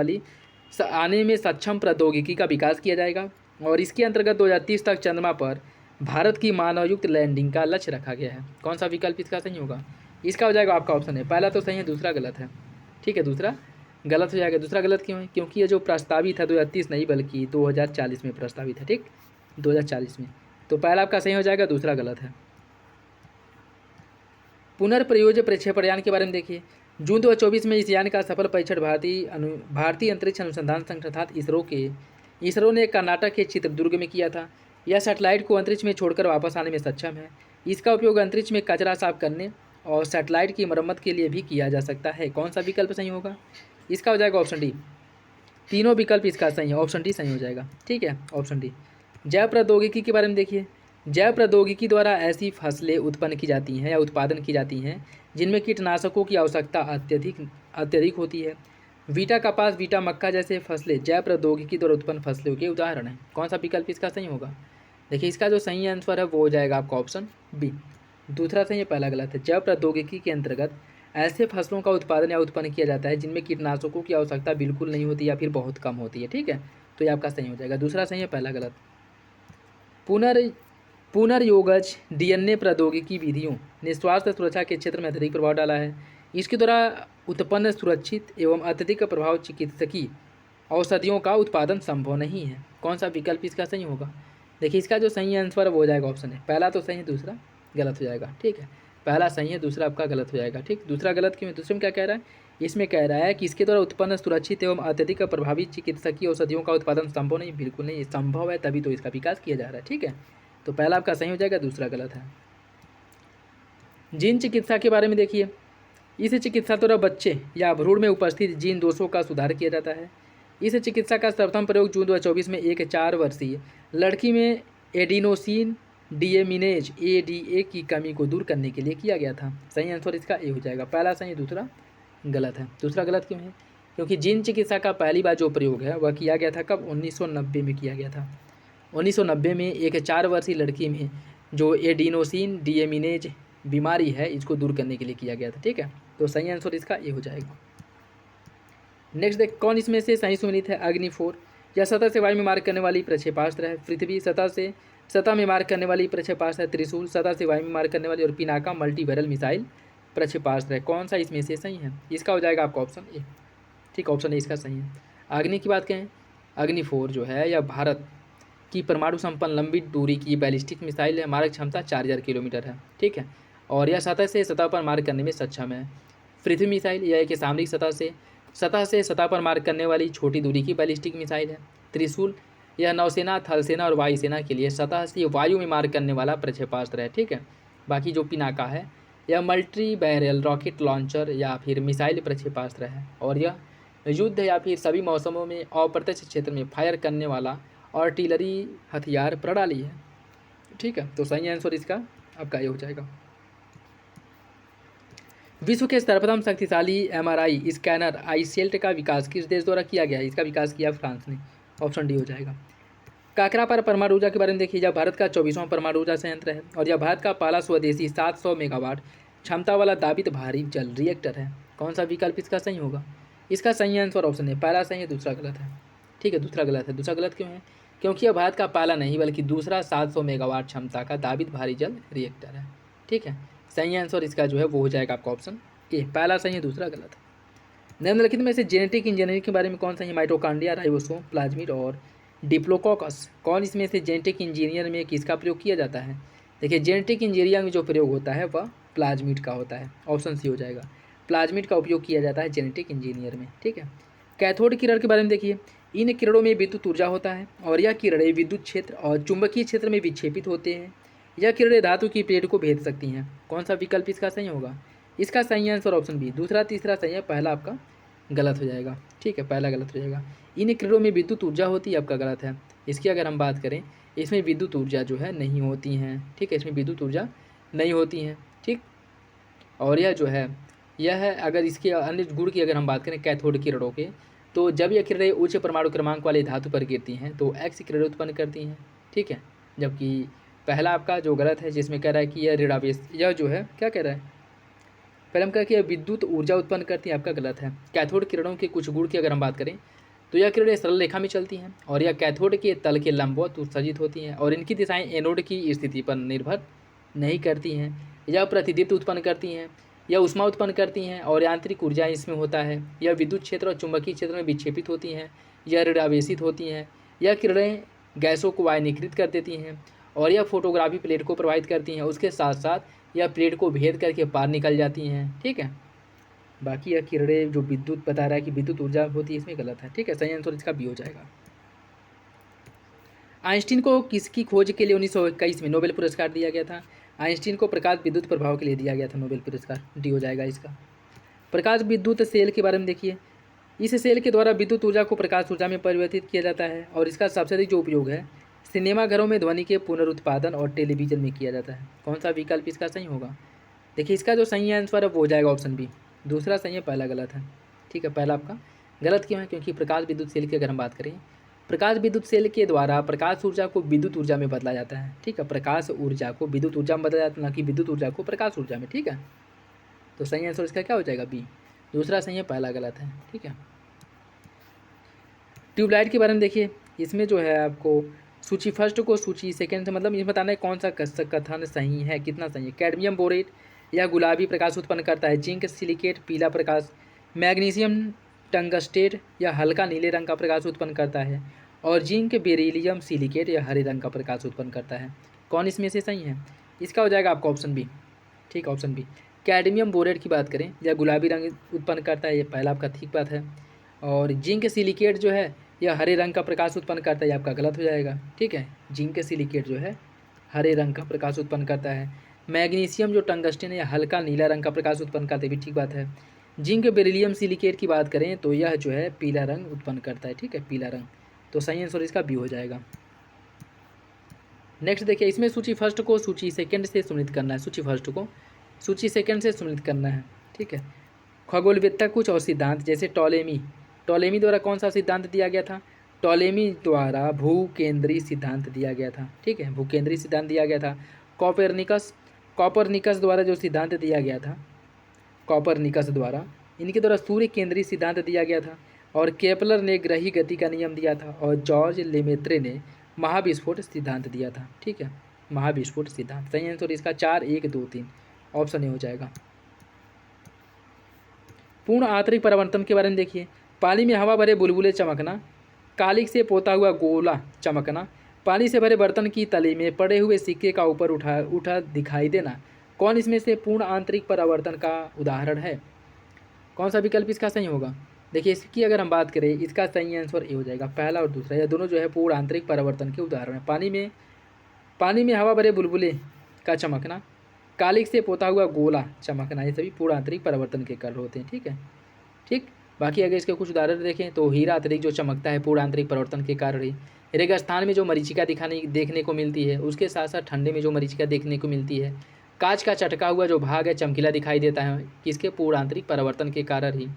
में सक्षम प्रौद्योगिकी का विकास किया जाएगा और इसके अंतर्गत 2030 तक चंद्रमा पर भारत की मानवयुक्त लैंडिंग का लक्ष्य रखा गया है। कौन सा विकल्प इसका सही होगा? इसका हो जाएगा आपका ऑप्शन है, पहला तो सही है, दूसरा गलत है। ठीक है, दूसरा गलत हो जाएगा। दूसरा गलत क्यों है? क्योंकि ये जो प्रस्तावित है 2030 नहीं बल्कि 2040 में प्रस्तावित है। ठीक, 2040 में। तो पहला आपका सही हो जाएगा, दूसरा गलत है। पुनर्प्रयोज्य प्रक्षेपण यान के बारे में देखिए। जून 2024 में इस यान का सफल परीक्षण भारतीय अंतरिक्ष अनुसंधान संगठन इसरो ने कर्नाटक के चित्रदुर्ग में किया था। यह सैटेलाइट को अंतरिक्ष में छोड़कर वापस आने में सक्षम है। इसका उपयोग अंतरिक्ष में कचरा साफ करने और सैटेलाइट की मरम्मत के लिए भी किया जा सकता है। कौन सा विकल्प सही होगा? इसका हो जाएगा ऑप्शन डी। तीनों विकल्प इसका सही है, ऑप्शन डी सही हो जाएगा। ठीक है, ऑप्शन डी। जैव प्रौद्योगिकी के बारे में देखिए। जैव प्रौद्योगिकी द्वारा ऐसी फसलें उत्पन्न की जाती हैं या उत्पादन की जाती हैं जिनमें कीटनाशकों की आवश्यकता अत्यधिक होती है। वीटा कपास, वीटा मक्का जैसे फसलें जैव प्रौद्योगिकी द्वारा उत्पन्न फसलों के उदाहरण हैं। कौन सा विकल्प इसका सही होगा? देखिए, इसका जो सही आंसर है वो हो जाएगा आपका ऑप्शन बी। दूसरा सही है, पहला गलत है। जैव प्रौद्योगिकी के अंतर्गत ऐसे फसलों का उत्पादन या उत्पन्न किया जाता है जिनमें कीटनाशकों की आवश्यकता बिल्कुल नहीं होती या फिर बहुत कम होती है। ठीक है, तो ये आपका सही हो जाएगा। दूसरा सही है, पहला गलत। पुनर्योगज डीएनए प्रौद्योगिकी विधियों ने स्वास्थ्य सुरक्षा के क्षेत्र में अत्यधिक प्रभाव डाला है। इसके द्वारा उत्पन्न सुरक्षित एवं अत्यधिक प्रभाव चिकित्सकीय औषधियों का उत्पादन संभव नहीं है। कौन सा विकल्प इसका सही होगा? देखिए, इसका जो सही आंसर वो हो जाएगा ऑप्शन है, पहला तो सही है, दूसरा गलत हो जाएगा। ठीक है, पहला सही है, दूसरा आपका गलत हो जाएगा। ठीक, दूसरा गलत क्यों है? दूसरे में क्या कह रहा है? इसमें कह रहा है कि इसके द्वारा उत्पन्न सुरक्षित एवं अत्यधिक प्रभावी चिकित्सकीय औषधियों का उत्पादन संभव नहीं, बिल्कुल नहीं, संभव है तभी तो इसका विकास किया जा रहा है। ठीक है, तो पहला आपका सही हो जाएगा, दूसरा गलत है। जीन चिकित्सा के बारे में देखिए। इस चिकित्सा द्वारा बच्चे या भ्रूण में उपस्थित जीन दोषों का सुधार किया जाता है। इस चिकित्सा का सर्वप्रथम प्रयोग जून 2024 में एक 4 वर्षीय लड़की में एडिनोसिन डीएमिनेज ADA की कमी को दूर करने के लिए किया गया था। सही आंसर इसका ए हो जाएगा। पहला सही, दूसरा गलत है। दूसरा गलत क्यों है? क्योंकि जीन चिकित्सा का पहली बार जो प्रयोग है वह किया गया था कब, 1990 में किया गया था। 1990 में एक 4 वर्षीय लड़की में जो एडिनोसिन डीएमिनेज बीमारी है इसको दूर करने के लिए किया गया था। ठीक है, तो सही आंसर इसका ये हो जाएगा। नेक्स्ट देख, कौन इसमें से सही सुमेलित है। अग्नि 4 यह सतह से वायु में मार करने वाली प्रक्षेपास्त्र है। पृथ्वी सतह में मार करने वाली प्रक्षेपास्त्र है। त्रिशूल सतह से वायु में मार करने वाली, और पिनाका मल्टी बैरल मिसाइल प्रक्षेपास्त्र है। कौन सा इसमें से सही है, इसका हो जाएगा आपका ऑप्शन ए। ठीक, ऑप्शन ए इसका सही है। अग्नि की बात करें, अग्नि 4 जो है यह भारत की परमाणु संपन्न लंबी दूरी की बैलिस्टिक मिसाइल है। मारक क्षमता 4000 किलोमीटर है। ठीक है, और यह सतह से सतह पर मार करने में सक्षम है। पृथ्वी मिसाइल यह एक सामरिक सतह से सतह पर मार करने वाली छोटी दूरी की बैलिस्टिक मिसाइल है। त्रिशूल यह नौसेना, थल सेना और वायुसेना के लिए सतह से वायु में मार करने वाला प्रक्षेपास्त्र है। ठीक है, बाकी जो पिनाका है यह मल्टी बैरल रॉकेट लॉन्चर या फिर मिसाइल प्रक्षेपास्त्र है, और यह युद्ध या फिर सभी मौसमों में अप्रत्यक्ष क्षेत्र में फायर करने वाला आर्टिलरी हथियार प्रणाली है। ठीक है, तो सही आंसर इसका आपका ये हो जाएगा। विश्व के सर्वप्रथम शक्तिशाली एमआरआई स्कैनर आईसेल्ट का विकास किस देश द्वारा किया गया है, इसका विकास किया फ्रांस ने। ऑप्शन डी हो जाएगा। काकरा पर परमाणु ऊर्जा के बारे में देखिए, यह भारत का 24वां परमाणु ऊर्जा संयंत्र है, और यह भारत का पहला स्वदेशी 700 मेगावाट क्षमता वाला दाबित भारी जल रिएक्टर है। कौन सा विकल्प इसका सही होगा, इसका सही आंसर ऑप्शन है पहला सही है, दूसरा गलत है। ठीक है, दूसरा गलत है। दूसरा गलत क्यों है, क्योंकि यह भारत का पहला नहीं बल्कि दूसरा 700 मेगावाट क्षमता का दाबित भारी जल रिएक्टर है। ठीक है, सही आंसर इसका जो है वो हो जाएगा आपका ऑप्शन ए, पहला सही है, दूसरा गलत है। निम्नलिखित में से जेनेटिक इंजीनियरिंग के बारे में कौन सा है, माइटोकॉन्ड्रिया, राइबोसोम, प्लाज्मिड और डिप्लोकोकस। कौन इसमें से जेनेटिक इंजीनियर में किसका प्रयोग किया जाता है। देखिए, जेनेटिक इंजीनियरिंग में जो प्रयोग होता है वह प्लाज्मिड का होता है। ऑप्शन सी हो जाएगा, प्लाज्मिड का उपयोग किया जाता है जेनेटिक इंजीनियर में। ठीक है, कैथोड किरण के बारे में देखिए, इन किरणों में विद्युत ऊर्जा होता है, और यह किरणें विद्युत क्षेत्र और चुंबकीय क्षेत्र में विक्षेपित होते हैं। यह किरणें धातु की प्लेट को भेद सकती हैं। कौन सा विकल्प इसका सही होगा, इसका सही आंसर ऑप्शन बी, दूसरा तीसरा सही है, पहला आपका गलत हो जाएगा। ठीक है, पहला गलत हो जाएगा। इन किरणों में विद्युत ऊर्जा होती है, आपका गलत है। इसकी अगर हम बात करें, इसमें विद्युत ऊर्जा जो है नहीं होती हैं। ठीक है, इसमें विद्युत ऊर्जा नहीं होती हैं। ठीक, और यह जो है यह है, अगर इसके अन्य गुण की अगर हम बात करें कैथोड किरणों के, तो जब यह किरणें उच्च परमाणु क्रमांक वाले धातु पर गिरती हैं तो एक्स किरणें उत्पन्न करती हैं। ठीक है, जबकि पहला आपका जो गलत है, जिसमें कह रहा है कि यह ऋणावेश, यह जो है क्या कह रहा है, पहले हम कह कि यह विद्युत ऊर्जा उत्पन्न करती है, आपका गलत है। कैथोड किरणों के कुछ गुण की अगर हम बात करें, तो यह किरणें सरल रेखा में चलती हैं, और यह कैथोड के तल के लंबवत उत्सर्जित होती हैं, और इनकी दिशाएं एनोड की स्थिति पर निर्भर नहीं करती हैं। यह प्रतिदीप्त उत्पन्न करती हैं, यह ऊष्मा उत्पन्न करती हैं, और यांत्रिक ऊर्जा इसमें होता है। यह विद्युत क्षेत्र और चुंबकीय क्षेत्र में विक्षेपित होती हैं, यह ऋणावेशित होती हैं। यह किरणें गैसों को आयनीकृत कर देती हैं, और यह फोटोग्राफी प्लेट को प्रभावित करती हैं। उसके साथ साथ यह प्लेट को भेद करके पार निकल जाती हैं। ठीक है, बाकी यह किरणें जो विद्युत बता रहा है कि विद्युत ऊर्जा होती है, इसमें गलत है। ठीक है, सही आंसर इसका बी हो जाएगा। आइंस्टीन को किसकी खोज के लिए 1921 में नोबेल पुरस्कार दिया गया था। आइंस्टीन को प्रकाश विद्युत प्रभाव के लिए दिया गया था नोबेल पुरस्कार, डी हो जाएगा इसका। प्रकाश विद्युत सेल के बारे में देखिए, इस सेल के द्वारा विद्युत ऊर्जा को प्रकाश ऊर्जा में परिवर्तित किया जाता है, और इसका सबसे अधिक जो उपयोग है सिनेमाघरों में ध्वनि के पुनरुत्पादन और टेलीविजन में किया जाता है। कौन सा विकल्प इसका सही होगा, देखिए इसका जो सही आंसर है वो हो जाएगा ऑप्शन बी, दूसरा सही है, पहला गलत है। ठीक है, पहला आपका गलत क्यों है, क्योंकि प्रकाश विद्युत सेल की अगर हम बात करें, प्रकाश विद्युत सेल के द्वारा प्रकाश ऊर्जा को विद्युत ऊर्जा में बदला जाता है। ठीक है, प्रकाश ऊर्जा को विद्युत ऊर्जा में बदला जाता है, ना कि विद्युत ऊर्जा को प्रकाश ऊर्जा में। ठीक है, तो सही आंसर इसका क्या हो जाएगा, बी, दूसरा सही है, पहला गलत है। ठीक है, ट्यूबलाइट के बारे में देखिए, इसमें जो है आपको सूची फर्स्ट को सूची सेकंड से मतलब ये बताना है कौन सा कथन सही है, कितना सही है। कैडमियम बोरेट यह गुलाबी प्रकाश उत्पन्न करता है। जिंक सिलिकेट पीला प्रकाश। मैग्नीशियम टंगस्टेट यह हल्का नीले रंग का प्रकाश उत्पन्न करता है, और जिंक बेरिलियम सिलिकेट यह हरे रंग का प्रकाश उत्पन्न करता है। कौन इसमें से सही है, इसका हो जाएगा आपका ऑप्शन बी। ठीक, ऑप्शन बी। कैडमियम बोरेट की बात करें, यह गुलाबी रंग उत्पन्न करता है, ये पहला आपका ठीक बात है। और जिंक सिलिकेट जो है यह हरे रंग का प्रकाश उत्पन्न करता है, ये आपका गलत हो जाएगा। ठीक है, जिंक सिलिकेट जो है हरे रंग का प्रकाश उत्पन्न करता है। मैग्नीशियम जो टंगस्टन है यह हल्का नीला रंग का प्रकाश उत्पन्न करता है, भी ठीक बात है। जिंक बेरिलियम सिलिकेट की बात करें तो यह जो है पीला रंग उत्पन्न करता है। ठीक है, पीला रंग, तो सही आंसर इसका बी हो जाएगा। नेक्स्ट देखिए, इसमें सूची फर्स्ट को सूची सेकंड से सम्मिलित करना है। सूची फर्स्ट को सूची सेकंड से सम्मिलित करना है। ठीक है, खगोलवेत्ता कुछ और सिद्धांत जैसे टॉलेमी टॉलेमी द्वारा कौन सा सिद्धांत दिया गया था? टॉलेमी द्वारा भूकेंद्री सिद्धांत दिया गया था। ठीक है, भूकेंद्री सिद्धांत दिया गया था। कॉपरनिकस कॉपरनिकस द्वारा जो सिद्धांत दिया गया था, कॉपरनिकस द्वारा, इनके द्वारा सूर्य केंद्रीय सिद्धांत दिया गया था। और केपलर ने ग्रही गति का नियम दिया था। और जॉर्ज लेमेत्रे ने महाविस्फोट सिद्धांत दिया था। ठीक है, महाविस्फोट सिद्धांत। सही आंसर इसका 4, 1, 2, 3 ऑप्शन ए हो जाएगा। पूर्ण आंतरिक परावर्तन के बारे में देखिए। पानी में हवा भरे बुलबुले चमकना, कालिक से पोता हुआ गोला चमकना, पानी से भरे बर्तन की तली में पड़े हुए सिक्के का ऊपर उठा दिखाई देना, कौन इसमें से पूर्ण आंतरिक परावर्तन का उदाहरण है? कौन सा विकल्प इसका सही होगा? देखिए, इसकी अगर हम बात करें, इसका सही आंसर ए हो जाएगा। पहला और दूसरा, यह दोनों जो है पूर्ण आंतरिक परावर्तन के उदाहरण है। पानी में हवा भरे बुलबुले का चमकना, कालिक से पोता हुआ गोला चमकना, ये सभी पूर्ण आंतरिक परावर्तन के कार्य होते हैं। ठीक है, ठीक। बाकी अगर इसके कुछ उदाहरण देखें तो हीरा अतिरिक्त जो चमकता है पूर्ण आंतरिक परिवर्तन के कारण ही। रेगिस्तान में जो मरीचिका देखने को मिलती है, उसके साथ साथ ठंडे में जो मरीचिका देखने को मिलती है। कांच का चटका हुआ जो भाग है चमकीला दिखाई देता है, किसके? पूर्ण आंतरिक परिवर्तन के कारण ही।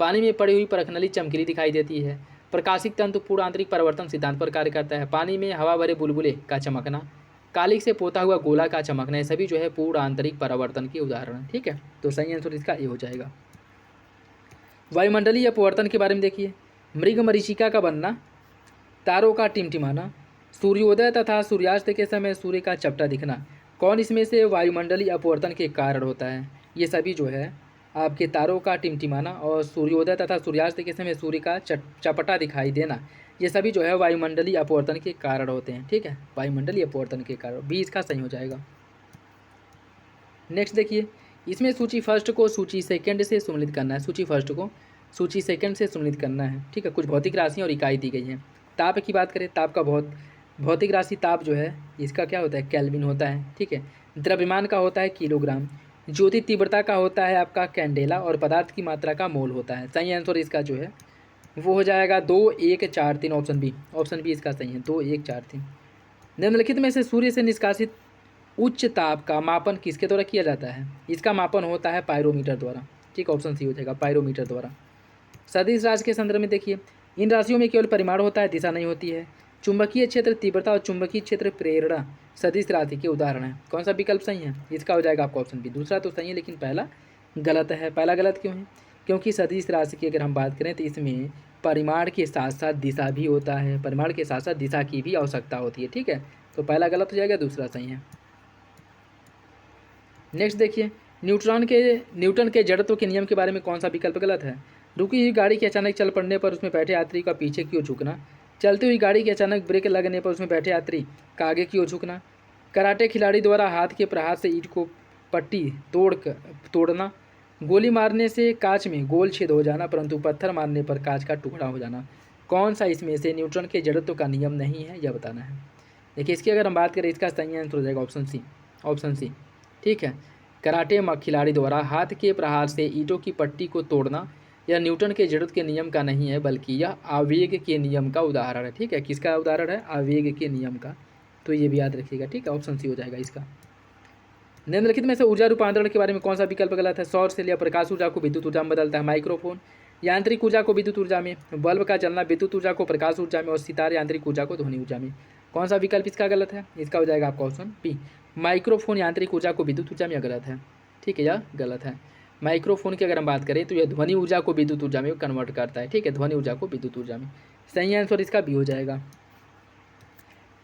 पानी में पड़ी हुई परखनली चमकीली दिखाई देती है। प्रकाशिक तंतु पूर्ण आंतरिक परिवर्तन सिद्धांत पर कार्य करता है। पानी में हवा भरे बुलबुले का चमकना, कालिक से पोता हुआ गोला का चमकना, ये सभी जो है पूर्ण आंतरिक परावर्तन के उदाहरण है। ठीक है, तो सही आंसर इसका ए हो जाएगा। वायुमंडलीय अपवर्तन के बारे में देखिए। मृग मरीचिका का बनना, तारों का टिमटिमाना, सूर्योदय तथा सूर्यास्त के समय सूर्य का चपटा दिखना, कौन इसमें से वायुमंडलीय अपवर्तन के कारण होता है? ये सभी जो है आपके तारों का टिमटिमाना और सूर्योदय तथा सूर्यास्त के समय सूर्य का चपटा दिखाई देना, ये सभी जो है वायुमंडलीय अपवर्तन के कारण होते हैं। ठीक है, वायुमंडलीय अपवर्तन के कारण, बी इसका सही हो जाएगा। नेक्स्ट देखिए, इसमें सूची फर्स्ट को सूची सेकंड से सम्मिलित करना है। सूची फर्स्ट को सूची सेकंड से सम्मिलित करना है। ठीक है, कुछ भौतिक राशियाँ और इकाई दी गई हैं। ताप की बात करें, ताप का भौतिक राशि ताप जो है इसका क्या होता है? केल्विन होता है। ठीक है, द्रव्यमान का होता है किलोग्राम, ज्योति तीव्रता का होता है आपका कैंडेला, और पदार्थ की मात्रा का मोल होता है। सही आंसर इसका जो है वो हो जाएगा 2, 1, 4, 3 ऑप्शन बी। ऑप्शन बी इसका सही है, 2, 1, 4, 3। निम्नलिखित में से सूर्य से निष्कासित उच्च ताप का मापन किसके द्वारा किया जाता है? इसका मापन होता है पायरोमीटर द्वारा। ठीक, ऑप्शन सी हो जाएगा, पायरोमीटर द्वारा। सदिश राशि के संदर्भ में देखिए, इन राशियों में केवल परिमाण होता है, दिशा नहीं होती है। चुंबकीय क्षेत्र तीव्रता और चुंबकीय क्षेत्र प्रेरणा सदिश राशि के उदाहरण है। कौन सा विकल्प सही है? इसका हो जाएगा आपका ऑप्शन बी। दूसरा तो सही है लेकिन पहला गलत है। पहला गलत क्यों है? क्योंकि सदिश राशि की अगर हम बात करें तो इसमें परिमाण के साथ साथ दिशा भी होता है, परिमाण के साथ साथ दिशा की भी आवश्यकता होती है। ठीक है, तो पहला गलत हो जाएगा, दूसरा सही है। नेक्स्ट देखिए, न्यूटन के जड़त्व के नियम के बारे में कौन सा विकल्प गलत है? रुकी हुई गाड़ी के अचानक चल पड़ने पर उसमें बैठे यात्री का पीछे की ओर झुकना, चलती हुई गाड़ी के अचानक ब्रेक लगने पर उसमें बैठे यात्री का आगे की ओर झुकना, कराटे खिलाड़ी द्वारा हाथ के प्रहार से ईंट को पट्टी तोड़ना, गोली मारने से कांच में गोल छेद हो जाना परंतु पत्थर मारने पर कांच का टुकड़ा हो जाना, कौन सा इसमें से न्यूटन के जड़त्व का नियम नहीं है, यह बताना है। देखिए, इसकी अगर हम बात करें, इसका सही आंसर हो जाएगा ऑप्शन सी। ऑप्शन सी, ठीक है। कराटे खिलाड़ी द्वारा हाथ के प्रहार से ईंटों की पट्टी को तोड़ना यह न्यूटन के जड़त्व के नियम का नहीं है, बल्कि यह आवेग के नियम का उदाहरण है। ठीक है, किसका उदाहरण है? आवेग के नियम का। तो ये भी याद रखिएगा। ठीक है, ऑप्शन सी हो जाएगा इसका। निम्नलिखित में से ऊर्जा रूपांतरण के बारे में कौन सा विकल्प गलत है? सौर सेल या प्रकाश ऊर्जा को विद्युत ऊर्जा में बदलता है। माइक्रोफोन यांत्रिक ऊर्जा को विद्युत ऊर्जा में, बल्ब का जलना विद्युत ऊर्जा को प्रकाश ऊर्जा में, और सितार यांत्रिक ऊर्जा को ध्वनि ऊर्जा में। कौन सा विकल्प इसका गलत है? इसका हो जाएगा आपका ऑप्शन बी। माइक्रोफोन यांत्रिक ऊर्जा को विद्युत ऊर्जा में गलत है। ठीक है, यह गलत है। माइक्रोफोन की अगर हम बात करें तो यह ध्वनि ऊर्जा को विद्युत ऊर्जा में कन्वर्ट करता है। ठीक है, ध्वनि ऊर्जा को विद्युत ऊर्जा में। सही आंसर इसका बी हो जाएगा।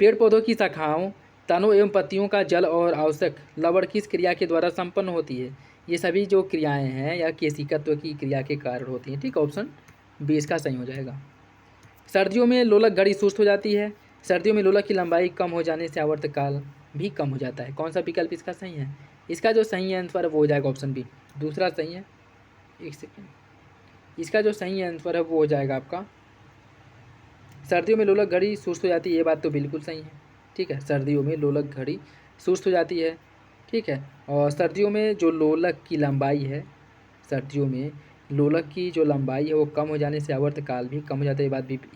पेड़ पौधों की शाखाओं, तनों एवं पत्तियों का जल और आवश्यक लवण किस क्रिया के द्वारा संपन्न होती है? ये सभी जो क्रियाएं हैं या केशिकत्व की क्रिया के कारण होती हैं। ठीक, ऑप्शन बी इसका सही हो जाएगा। सर्दियों में लोलक घड़ी सुस्त हो जाती है। सर्दियों में लोलक की लंबाई कम हो जाने से आवर्तकाल भी कम हो जाता है। कौन सा विकल्प इसका सही है? इसका जो सही आंसर है वो हो जाएगा ऑप्शन बी। दूसरा सही है, एक सेकेंड, इसका जो सही आंसर है वो हो जाएगा आपका, सर्दियों में लोलक घड़ी सुस्त हो जाती है। ये बात तो बिल्कुल सही है। ठीक है, सर्दियों में लोलक घड़ी सुस्त हो जाती है। ठीक है, और सर्दियों में जो लोलक की लंबाई है, सर्दियों में लोलक की जो लंबाई है वो कम हो जाने से आवर्तकाल भी कम हो जाता है।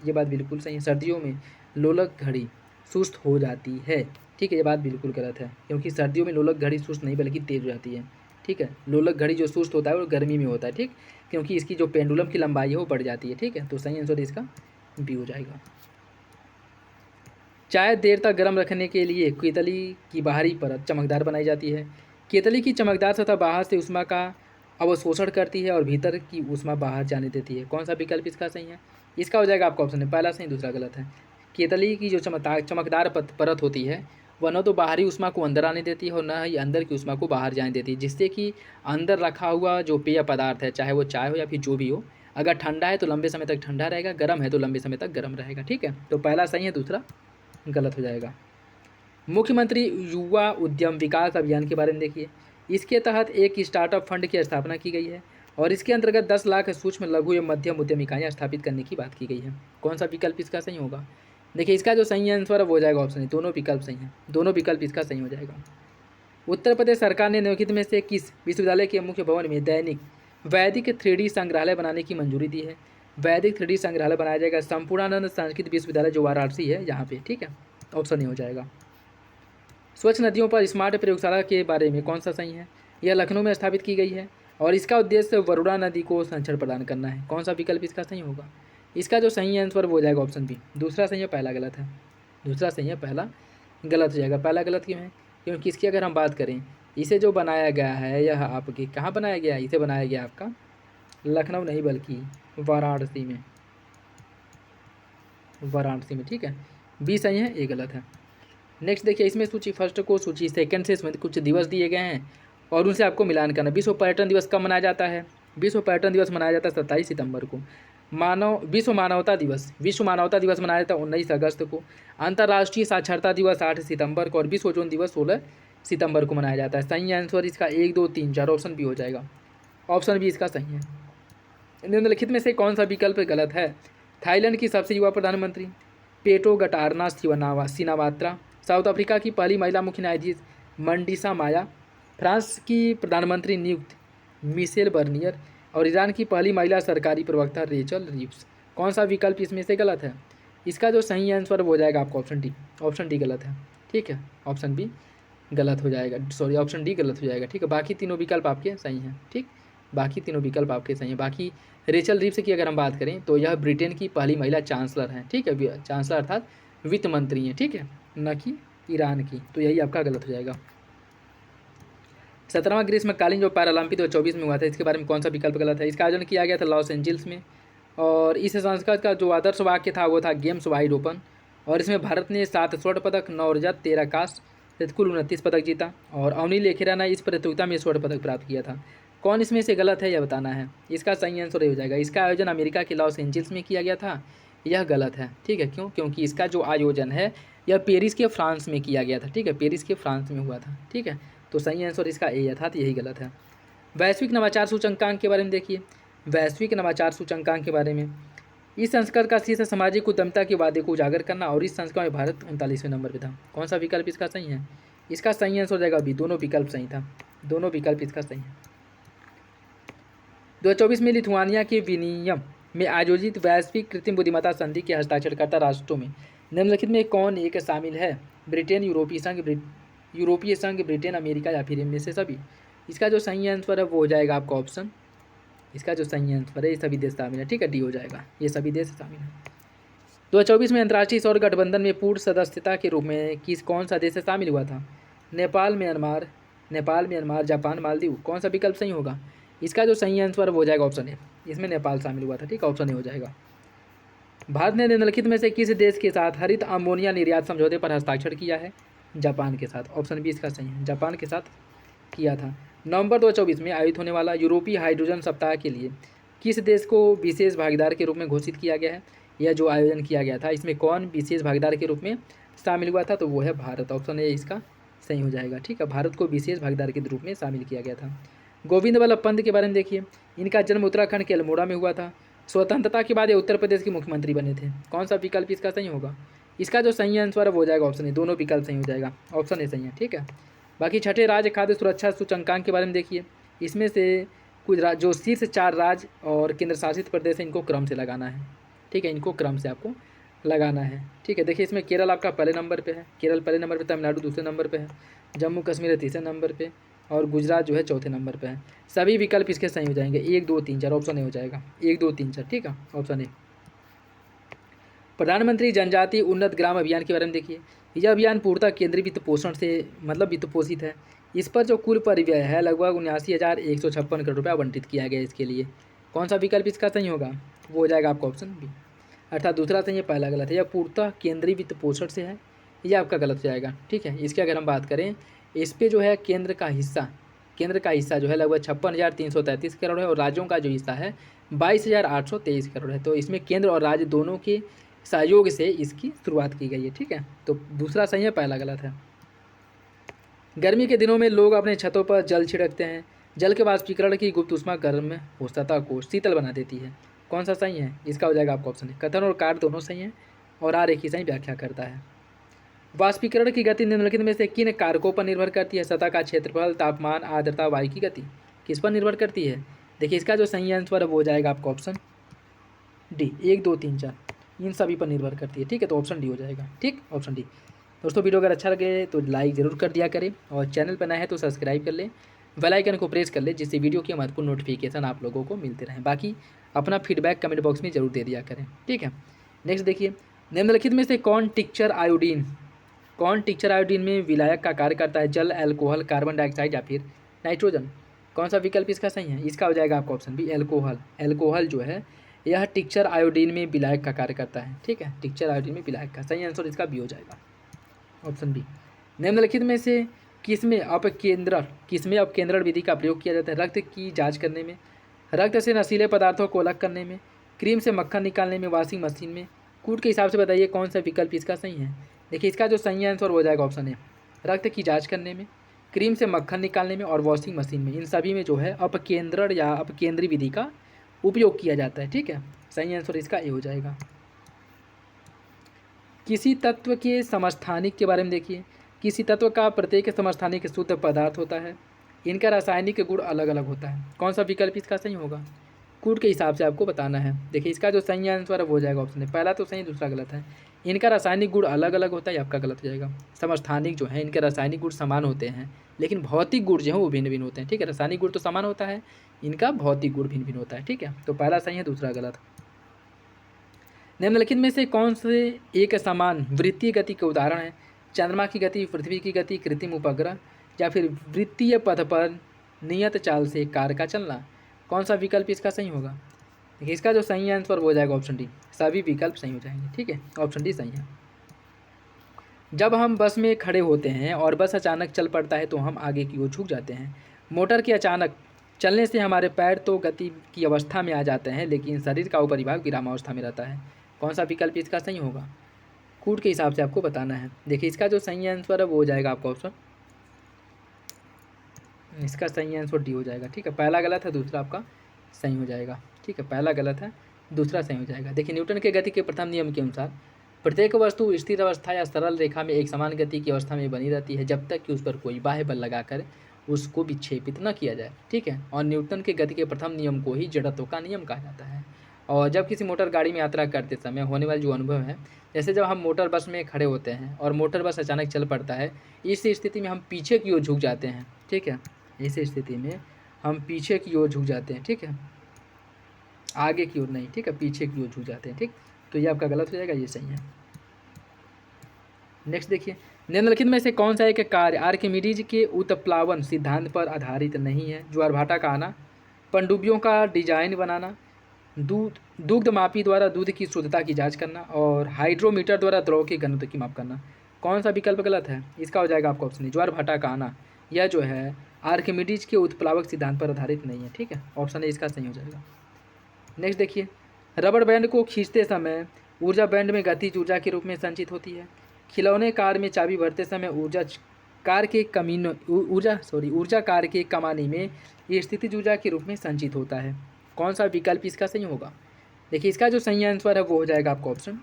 ये बात बिल्कुल सही है। सर्दियों में लोलक घड़ी सुस्त हो जाती है। ठीक है, ये बात बिल्कुल गलत है, क्योंकि सर्दियों में लोलक घड़ी सुस्त नहीं बल्कि तेज हो जाती है। ठीक है। लोलक घड़ी जो सुस्त होता है वो गर्मी में होता है, ठीक, क्योंकि इसकी जो पेंडुलम की लंबाई है वो बढ़ जाती है, ठीक है। तो सही आंसर इसका बी हो जाएगा। चाय देर तक गर्म रखने के लिए केतली की बाहरी परत चमकदार बनाई जाती है। केतली की चमकदार सतह बाहर से ऊष्मा का अवशोषण करती है और भीतर की ऊष्मा बाहर जाने देती है। कौन सा विकल्प इसका सही है? इसका हो जाएगा आपका ऑप्शन है पहला सही, दूसरा गलत है। केतली की जो चमकदार परत होती है वह न तो बाहरी ऊष्मा को अंदर आने देती है और न ही अंदर की ऊष्मा को बाहर जाने देती है, जिससे कि अंदर रखा हुआ जो पेय पदार्थ है, चाहे वो चाय हो या फिर जो भी हो, अगर ठंडा है तो लंबे समय तक ठंडा रहेगा, गर्म है तो लंबे समय तक गर्म रहेगा, ठीक है। तो पहला सही है, दूसरा गलत हो जाएगा। मुख्यमंत्री युवा उद्यम विकास अभियान के बारे में देखिए। इसके तहत एक स्टार्टअप फंड की स्थापना की गई है और इसके अंतर्गत 10 लाख सूक्ष्म लघु एवं मध्यम उद्यम इकाइयाँ स्थापित करने की बात की गई है। कौन सा विकल्प इसका सही होगा? देखिए इसका जो सही आंसर है वो हो जाएगा ऑप्शन है, दोनों विकल्प सही हैं, दोनों विकल्प इसका सही हो जाएगा। उत्तर प्रदेश सरकार ने निम्नलिखित में से किस विश्वविद्यालय के मुख्य भवन में दैनिक वैदिक 3D संग्रहालय बनाने की मंजूरी दी है? वैदिक 3D संग्रहालय बनाया जाएगा संपूर्णानंद संस्कृत विश्वविद्यालय जो वाराणसी है यहाँ पे, ठीक है। ऑप्शन नहीं हो जाएगा। स्वच्छ नदियों पर स्मार्ट प्रयोगशाला के बारे में कौन सा सही है? यह लखनऊ में स्थापित की गई है और इसका उद्देश्य वरुणा नदी को संरक्षण प्रदान करना है। कौन सा विकल्प इसका सही होगा? इसका जो सही आंसर वो हो जाएगा ऑप्शन बी, दूसरा सही है पहला गलत है। दूसरा सही है पहला गलत हो जाएगा। पहला गलत क्यों है? क्योंकि इसकी अगर हम बात करें, इसे जो बनाया गया है यह आपके कहाँ बनाया गया है? इसे बनाया गया आपका लखनऊ नहीं बल्कि वाराणसी में, वाराणसी में, ठीक है। बी सही है, ए गलत है। नेक्स्ट देखिए, इसमें सूची फर्स्ट को सूची सेकंड से इसमें कुछ दिवस दिए गए हैं और उनसे आपको मिलान करना। विश्व पर्यटन दिवस कब मनाया जाता है? विश्व पर्यटन दिवस मनाया जाता है 27 सितंबर को। विश्व मानवता दिवस मनाया जाता है 19 अगस्त को। अंतर्राष्ट्रीय साक्षरता दिवस 8 सितंबर को और विश्व ओजोन दिवस 16 सितंबर को मनाया जाता है। सही आंसर इसका 1, 2, 3, 4 ऑप्शन बी हो जाएगा। ऑप्शन बी इसका सही है। निम्नलिखित में से कौन सा विकल्प गलत है? थाईलैंड की सबसे युवा प्रधानमंत्री पेटो गटारना सिनावात्रा, साउथ अफ्रीका की पहली महिला मुख्य न्यायाधीश मंडिसा माया, फ्रांस की प्रधानमंत्री नियुक्त मिशेल बर्नियर और ईरान की पहली महिला सरकारी प्रवक्ता रेचल रिव्स। कौन सा विकल्प इसमें से गलत है? इसका जो सही आंसर हो जाएगा आपका ऑप्शन डी। ऑप्शन डी गलत है, ठीक है। ऑप्शन बी गलत हो जाएगा, सॉरी ऑप्शन डी गलत हो जाएगा, ठीक है। बाकी तीनों विकल्प आपके सही हैं, ठीक, बाकी तीनों विकल्प आपके सही हैं। बाकी रेचल रिव्स की अगर हम बात करें तो यह ब्रिटेन की पहली महिला चांसलर हैं, ठीक है। चांसलर अर्थात वित्त मंत्री हैं, ठीक है, न कि ईरान की। तो यही आपका गलत हो जाएगा। 17वां ग्रीष्मकालीन जो पैरालंपिक 2024 में हुआ था, इसके बारे में कौन सा विकल्प गलत है? इसका आयोजन किया गया था लॉस एंजल्स में और इस संस्करण का जो आदर्श वाक्य था वो था गेम्स वाइड ओपन और इसमें भारत ने 7 स्वर्ण पदक, 9 रजत, 13 कांस्य, कुल 29 पदक जीता और अवनी लेखेरा ने इस प्रतियोगिता में स्वर्ण पदक प्राप्त किया था। कौन इसमें से गलत है यह बताना है। इसका सही आंसर ये हो जाएगा, इसका आयोजन अमेरिका के लॉस एंजल्स में किया गया था, यह गलत है, ठीक है। क्यों? क्योंकि इसका जो आयोजन है यह पेरिस के फ्रांस में किया गया था, ठीक है, पेरिस के फ्रांस में हुआ था, ठीक है। तो सही आंसर इसका ए अर्थात यही गलत है। वैश्विक नवाचार सूचकांक के बारे में देखिए। वैश्विक नवाचार सूचकांक के बारे में इस संस्करण का शीर्ष सामाजिक उद्यमिता के वादे को उजागर करना और इस संस्करण में भारत 39वें नंबर पर था। कौन सा विकल्प इसका सही है? इसका सही आंसर हो जाएगा बी, दोनों विकल्प सही था, दोनों विकल्प इसका सही है। 2024 में लिथुआनिया के विनियम में आयोजित वैश्विक कृत्रिम बुद्धिमत्ता संधि के हस्ताक्षरकर्ता राष्ट्रों में निम्नलिखित में कौन एक शामिल है? ब्रिटेन, यूरोपीय संघ, ब्रिटेन, अमेरिका या फिर इनमें से सभी। इसका जो सही आंसर है वो हो जाएगा आपका ऑप्शन, इसका जो सही आंसर है ये सभी देश शामिल है, ठीक है, डी हो जाएगा, ये सभी देश शामिल है। 2024 में अंतर्राष्ट्रीय सौर गठबंधन में पूर्ण सदस्यता के रूप में कौन सा देश शामिल हुआ था? Nepal, Myanmar, Japan, Maldives. कौन सा विकल्प सही होगा? इसका जो सही आंसर वो हो जाएगा ऑप्शन ए, इसमें नेपाल शामिल हुआ था, ठीक है, ऑप्शन ए हो जाएगा। भारत ने निम्नलिखित में से किस देश के साथ हरित अमोनिया निर्यात समझौते पर हस्ताक्षर किया है? जापान के साथ। ऑप्शन बी इसका सही है, जापान के साथ किया था। नवंबर 2024 में आयोजित होने वाला यूरोपीय हाइड्रोजन सप्ताह के लिए किस देश को विशेष भागीदार के रूप में घोषित किया गया है? यह जो आयोजन किया गया था इसमें कौन विशेष भागीदार के रूप में शामिल हुआ था? तो वो है भारत। ऑप्शन ए इसका सही हो जाएगा, ठीक है, भारत को विशेष भागीदार के रूप में शामिल किया गया था। गोविंद वल्लभ पंत के बारे में देखिए। इनका जन्म उत्तराखंड के अल्मोड़ा में हुआ था। स्वतंत्रता के बाद ये उत्तर प्रदेश के मुख्यमंत्री बने थे। कौन सा विकल्प इसका सही होगा? इसका जो सही आंसर है वो हो जाएगा ऑप्शन ए, दोनों विकल्प सही हो जाएगा, ऑप्शन ए सही है, ठीक है। बाकी छठे राज्य खाद्य सुरक्षा सूचकांक के बारे में देखिए। इसमें से कुछ जो शीर्ष 4 राज्य और केंद्र शासित प्रदेश है इनको क्रम से लगाना है, ठीक है, इनको क्रम से आपको लगाना है, ठीक है। देखिए इसमें केरल आपका पहले नंबर पे है, केरल पहले नंबर पे, तमिलनाडु दूसरे नंबर पे है, जम्मू कश्मीर है तीसरे नंबर पे, और गुजरात जो है चौथे नंबर पे है। सभी विकल्प इसके सही हो जाएंगे, 1 2 3 4 ऑप्शन ए हो जाएगा, 1 2 3 4, ठीक है, ऑप्शन ए। प्रधानमंत्री जनजातीय उन्नत ग्राम अभियान के बारे में देखिए। यह अभियान पूर्णतः केंद्रीय वित्त पोषण से मतलब वित्त पोषित है। इस पर जो कुल परिव्यय है लगभग 79,156 करोड़ रुपये आवंटित किया गया है इसके लिए। कौन सा विकल्प इसका सही होगा? वो हो जाएगा आपका ऑप्शन बी, अर्थात दूसरा सही है, पहला गलत है। यह पूर्णतः केंद्रीय वित्त पोषण से है, यह आपका गलत हो जाएगा, ठीक है। इसकी अगर हम बात करें, इस पर जो है केंद्र का हिस्सा जो है लगभग 56,333 करोड़ है और राज्यों का जो हिस्सा है 22,823 करोड़ है। तो इसमें केंद्र और राज्य दोनों के सहयोग से इसकी शुरुआत की गई है, ठीक है। तो दूसरा सही है, पहला गलत है। गर्मी के दिनों में लोग अपने छतों पर जल छिड़कते हैं। जल के वाष्पीकरण की गुप्त ऊष्मा गर्म सतह को शीतल बना देती है। कौन सा सही है? इसका हो जाएगा आपका ऑप्शन है। कथन और कार्य दोनों सही हैं और आर एक ही सही व्याख्या करता है। वाष्पीकरण की गति निम्नलिखित में से किन कारकों पर निर्भर करती है? सतह का क्षेत्रफल, तापमान, आर्द्रता, वायु की गति, किस पर निर्भर करती है? देखिए इसका जो सही आंसर है वो हो जाएगा आपका ऑप्शन डी, 1 2 3 4 इन सभी पर निर्भर करती है, ठीक है। तो ऑप्शन डी हो जाएगा, ठीक, ऑप्शन डी। दोस्तों वीडियो अगर अच्छा लगे तो लाइक ज़रूर कर दिया करें और चैनल पर नया है तो सब्सक्राइब कर लें, बेल आइकन को प्रेस कर लें, जिससे वीडियो की महत्वपूर्ण नोटिफिकेशन आप लोगों को मिलते रहें। बाकी अपना फीडबैक कमेंट बॉक्स में जरूर दे दिया करें, ठीक है। नेक्स्ट देखिए, निम्नलिखित में से कौन टिक्चर आयोडीन में विलायक का कार्य करता है? जल, अल्कोहल, कार्बन डाइऑक्साइड या फिर नाइट्रोजन? कौन सा विकल्प इसका सही है? इसका हो जाएगा आपका ऑप्शन बी, अल्कोहल जो है यह टिक्चर आयोडीन में विलायक का कार्य करता है, ठीक है। टिक्चर आयोडीन में विलायक का सही आंसर इसका बी हो जाएगा, ऑप्शन बी। निम्नलिखित में से किसमें अपकेंद्रण विधि का प्रयोग किया जाता है? रक्त की जांच करने में, रक्त से नशीले पदार्थों को अलग करने में, क्रीम से मक्खन निकालने में, वॉशिंग मशीन में? कूट के हिसाब से बताइए कौन सा विकल्प इसका सही है। देखिए इसका जो सही आंसर हो जाएगा ऑप्शन है, रक्त की जाँच करने में, क्रीम से मक्खन निकालने में और वॉशिंग मशीन में। इन सभी में जो है अपकेंद्रण या अपकेंद्री विधि का उपयोग किया जाता है, ठीक है। सही आंसर इसका ए हो जाएगा। किसी तत्व के समस्थानिक के बारे में देखिए। किसी तत्व का प्रत्येक समस्थानिक शुद्ध पदार्थ होता है, इनका रासायनिक गुण अलग अलग होता है। कौन सा विकल्प इसका सही होगा? कूट के हिसाब से आपको बताना है। देखिए इसका जो सही आंसर है वो हो जाएगा ऑप्शन है, पहला तो सही दूसरा गलत है। इनका रासायनिक गुण अलग अलग होता है, आपका गलत हो जाएगा। समस्थानिक जो है इनके रासायनिक गुण समान होते हैं, लेकिन भौतिक गुण जो है वो भिन्न भिन्न होते हैं, ठीक है। रासायनिक गुण तो समान होता है, इनका भौतिक गुण भिन्न भिन्न होता है, ठीक है। तो पहला सही है, दूसरा गलत। निम्नलिखित में से कौन से एक समान वृत्तीय गति के उदाहरण है? चंद्रमा की गति, पृथ्वी की गति, कृत्रिम उपग्रह या फिर वृत्तीय पथ पर नियत चाल से कार का चलना? कौन सा विकल्प इसका सही होगा? देखिए इसका जो सही आंसर हो जाएगा ऑप्शन डी, सभी विकल्प सही हो जाएंगे, ठीक है, ऑप्शन डी सही है। जब हम बस में खड़े होते हैं और बस अचानक चल पड़ता है तो हम आगे की ओर झुक जाते हैं। मोटर के अचानक चलने से हमारे पैर तो गति की अवस्था में आ जाते हैं, लेकिन शरीर का ऊपरी भाग विरामावस्था में रहता है। कौन सा विकल्प इसका सही होगा? कूट के हिसाब से आपको बताना है। देखिए इसका जो सही आंसर है वो हो जाएगा आपका ऑप्शन, इसका सही आंसर डी हो जाएगा, ठीक है। पहला गलत है, दूसरा आपका सही हो जाएगा, ठीक है। पहला गलत है, दूसरा सही हो जाएगा। देखिए न्यूटन के गति के प्रथम नियम के अनुसार प्रत्येक वस्तु स्थिर अवस्था या सरल रेखा में एक समान गति की अवस्था में बनी रहती है जब तक कि उस पर कोई बाह्य बल लगाकर उसको विक्षेपित न किया जाए, ठीक है। और न्यूटन के गति के प्रथम नियम को ही जड़त्व का नियम कहा जाता है। और जब किसी मोटर गाड़ी में यात्रा करते समय होने वाला जो अनुभव है, जैसे जब हम मोटर बस में खड़े होते हैं और मोटर बस अचानक चल पड़ता है, इस स्थिति में हम पीछे की ओर झुक जाते हैं, ठीक है। इस स्थिति में हम पीछे की ओर झुक जाते हैं, ठीक है, आगे की ओर नहीं, ठीक है, पीछे की ओर झुक जाते हैं, ठीक। तो ये आपका गलत हो जाएगा, ये सही है। नेक्स्ट देखिए, निम्नलिखित में से कौन सा एक कार्य आर्किमिडीज के उत्प्लावन सिद्धांत पर आधारित नहीं है? ज्वारभाटा का आना, पनडुब्बियों का डिजाइन बनाना, दुग्ध मापी द्वारा दूध की शुद्धता की जांच करना और हाइड्रोमीटर द्वारा द्रव के घनत्व की माप करना। कौन सा विकल्प गलत है? इसका हो जाएगा आपका ऑप्शन, ज्वारभाटा का आना यह जो है आर्किमिडीज के उत्प्लावक सिद्धांत पर आधारित नहीं है, ठीक है, ऑप्शन ए इसका सही हो जाएगा। नेक्स्ट देखिए, रबड़ बैंड को खींचते समय ऊर्जा बैंड में गतिज ऊर्जा के रूप में संचित होती है। खिलौने कार में चाबी भरते समय ऊर्जा कार के कमानी में स्थितिज ऊर्जा के रूप में संचित होता है। कौन सा विकल्प इसका सही होगा? देखिए इसका जो सही आंसर है वो हो जाएगा आपका ऑप्शन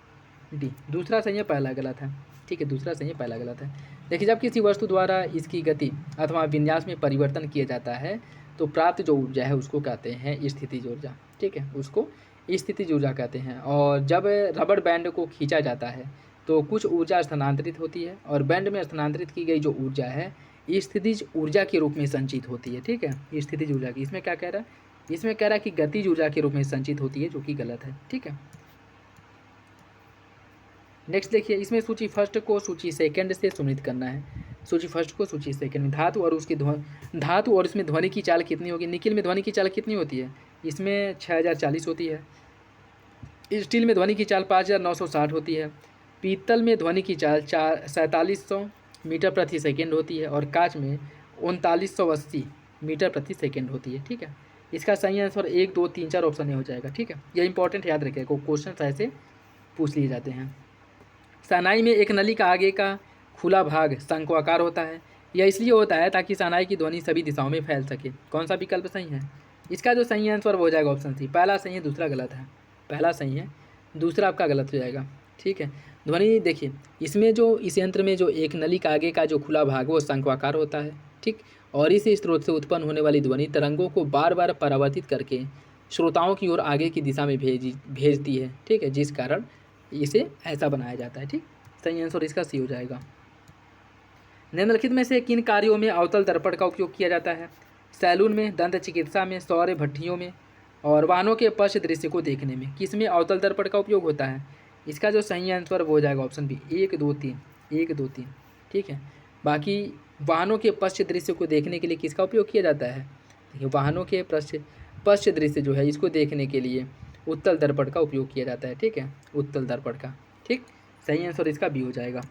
डी, दूसरा सही है, पहला गलत है, ठीक है, दूसरा सही है, पहला गलत है। देखिए जब किसी वस्तु द्वारा इसकी गति अथवा विन्यास में परिवर्तन किया जाता है तो प्राप्त जो ऊर्जा है उसको कहते हैं स्थितिज ऊर्जा, ठीक है, उसको स्थितिज ऊर्जा कहते हैं। और जब रबड़ बैंड को खींचा जाता है तो कुछ ऊर्जा स्थानांतरित होती है और बैंड में स्थानांतरित की गई जो ऊर्जा है स्थितिज ऊर्जा के रूप में संचित होती है। ठीक है, स्थितिज ऊर्जा की, इसमें क्या कह रहा है, इसमें कह रहा है कि गतिज ऊर्जा के रूप में संचित होती है, जो कि गलत है। ठीक है, नेक्स्ट देखिए, इसमें सूची फर्स्ट को सूची सेकंड से सुमित करना है। सूची फर्स्ट को सूची सेकंड में धातु और उसकी धातु और इसमें ध्वनि की चाल कितनी होगी। निकिल में ध्वनि की चाल कितनी होती है, इसमें 6040 होती है। स्टील में ध्वनि की चाल 5960 होती है। पीतल में ध्वनि की चाल 4700 मीटर प्रति सेकेंड होती है और कांच में 3980 मीटर प्रति सेकेंड होती है। ठीक है, इसका सही आंसर 1 2 3 4 ऑप्शन में हो जाएगा। ठीक है, ये इंपॉर्टेंट याद रखिएगा, क्वेश्चन ऐसे पूछ लिए जाते हैं। शहनाई में एक नली का आगे का खुला भाग शंक्वाकार होता है। यह इसलिए होता है ताकि शहनाई की ध्वनि सभी दिशाओं में फैल सके। कौन सा विकल्प सही है, इसका जो सही आंसर वो हो जाएगा ऑप्शन सी। पहला सही है, दूसरा गलत है। पहला सही है, दूसरा आपका गलत हो जाएगा। ठीक है, ध्वनि देखिए, इसमें जो इस यंत्र में जो एक नली का आगे का जो खुला भाग वो शंक्वाकार होता है। ठीक, और इस स्रोत से उत्पन्न होने वाली ध्वनि तरंगों को बार बार परावर्तित करके श्रोताओं की ओर आगे की दिशा में भेजती है। ठीक है, जिस कारण इसे ऐसा बनाया जाता है। ठीक, सही आंसर इसका सी हो जाएगा। निम्नलिखित में से किन कार्यों में अवतल दर्पण का उपयोग किया जाता है। सैलून में, दंत चिकित्सा में, सौर भट्टियों में और वाहनों के पश्च दृश्य को देखने में किस में अवतल दर्पण का उपयोग होता है। इसका जो सही आंसर वो हो जाएगा ऑप्शन बी, 1 2 3, 1 2 3। ठीक है, बाकी वाहनों के पश्च दृश्य को देखने के लिए किसका उपयोग किया जाता है। देखिए, वाहनों के पश्च दृश्य जो है इसको देखने के लिए उत्तल दर्पण का उपयोग किया जाता है। ठीक है, उत्तल दर्पण का। ठीक, सही आंसर इसका बी हो जाएगा।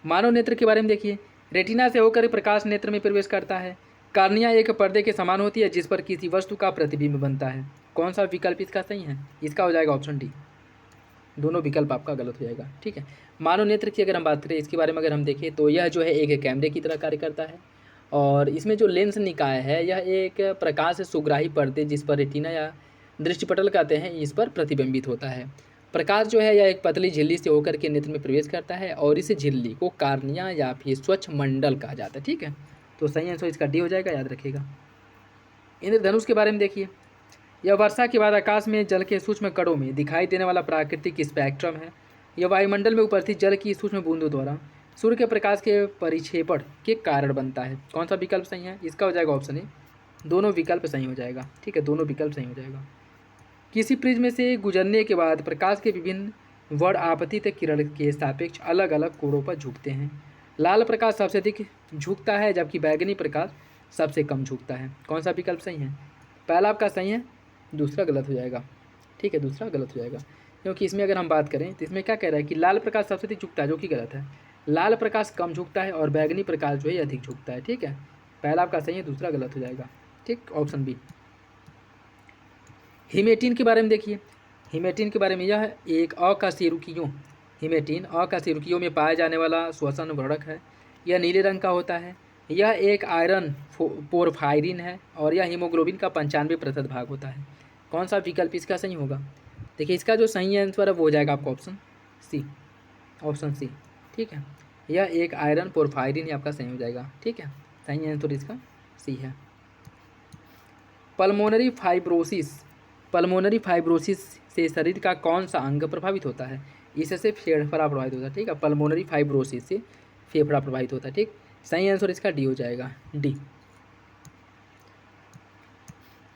मानव नेत्र के बारे में देखिए, रेटिना से होकर प्रकाश नेत्र में प्रवेश करता है। कार्निया एक पर्दे के समान होती है जिस पर किसी वस्तु का प्रतिबिंब बनता है। कौन सा विकल्प इसका सही है, इसका हो जाएगा ऑप्शन डी। दोनों विकल्प आपका गलत हो जाएगा। ठीक है, मानव नेत्र की अगर हम बात करें, इसके बारे में अगर हम देखें तो यह जो है एक कैमरे की तरह कार्य करता है और इसमें जो लेंस निकाय है यह एक प्रकाश सुग्राही पर्दे जिस पर रेटिना या दृष्टिपटल कहते हैं इस पर प्रतिबिंबित होता है। प्रकाश जो है यह एक पतली झिल्ली से होकर के नेत्र में प्रवेश करता है और इस झिल्ली को कार्निया या फिर स्वच्छ मंडल कहा जाता है। ठीक है, तो सही आंसर इसका डी हो जाएगा, याद रखिएगा। इंद्रधनुष के बारे में देखिए, यह वर्षा के बाद आकाश में जल के सूक्ष्म कणों में दिखाई देने वाला प्राकृतिक स्पेक्ट्रम है। यह वायुमंडल में उपस्थित जल की सूक्ष्म बूंदों द्वारा सूर्य के प्रकाश के परिक्षेपण के कारण बनता है। कौन सा विकल्प सही है, इसका हो जाएगा ऑप्शन ए। दोनों विकल्प सही हो जाएगा। ठीक है, दोनों विकल्प सही हो जाएगा। किसी प्रिज्म से गुजरने के बाद प्रकाश के विभिन्न वर्ण आपतित किरण के सापेक्ष अलग अलग कोणों पर झुकते हैं। लाल प्रकाश सबसे अधिक झुकता है जबकि बैंगनी प्रकाश सबसे कम झुकता है। कौन सा विकल्प सही है, पहला आपका सही है, दूसरा गलत हो जाएगा। ठीक है, दूसरा गलत हो जाएगा क्योंकि इसमें अगर हम बात करें तो इसमें क्या कह रहा है कि लाल प्रकाश सबसे अधिक झुकता है, जो कि गलत है। लाल प्रकाश कम झुकता है और बैंगनी प्रकाश जो है अधिक झुकता है। ठीक है, पहला आपका सही है, दूसरा गलत हो जाएगा। ठीक, ऑप्शन बी। हिमेटिन के बारे में देखिए, हिमेटिन के बारे में, यह एक अकशेरुकियों हिमेटिन अकशेरुकियों में पाया जाने वाला श्वसन वर्णक है। यह नीले रंग का होता है। यह एक आयरन पोरफायरिन है और यह हीमोग्लोबिन का 95% भाग होता है। कौन सा विकल्प इसका सही होगा, देखिए इसका जो सही आंसर है वो हो जाएगा आपका ऑप्शन सी, ऑप्शन सी। ठीक है, यह एक आयरन पोरफायरिन आपका सही हो जाएगा। ठीक है, सही आंसर इसका सी है। पल्मोनरी फाइब्रोसिस, पल्मोनरी फाइब्रोसिस से शरीर का कौन सा अंग प्रभावित होता है। इससे फेफड़ा प्रभावित होता है। ठीक है, पल्मोनरी फाइब्रोसिस से फेफड़ा प्रभावित होता है। ठीक, सही आंसर इसका डी हो जाएगा, डी।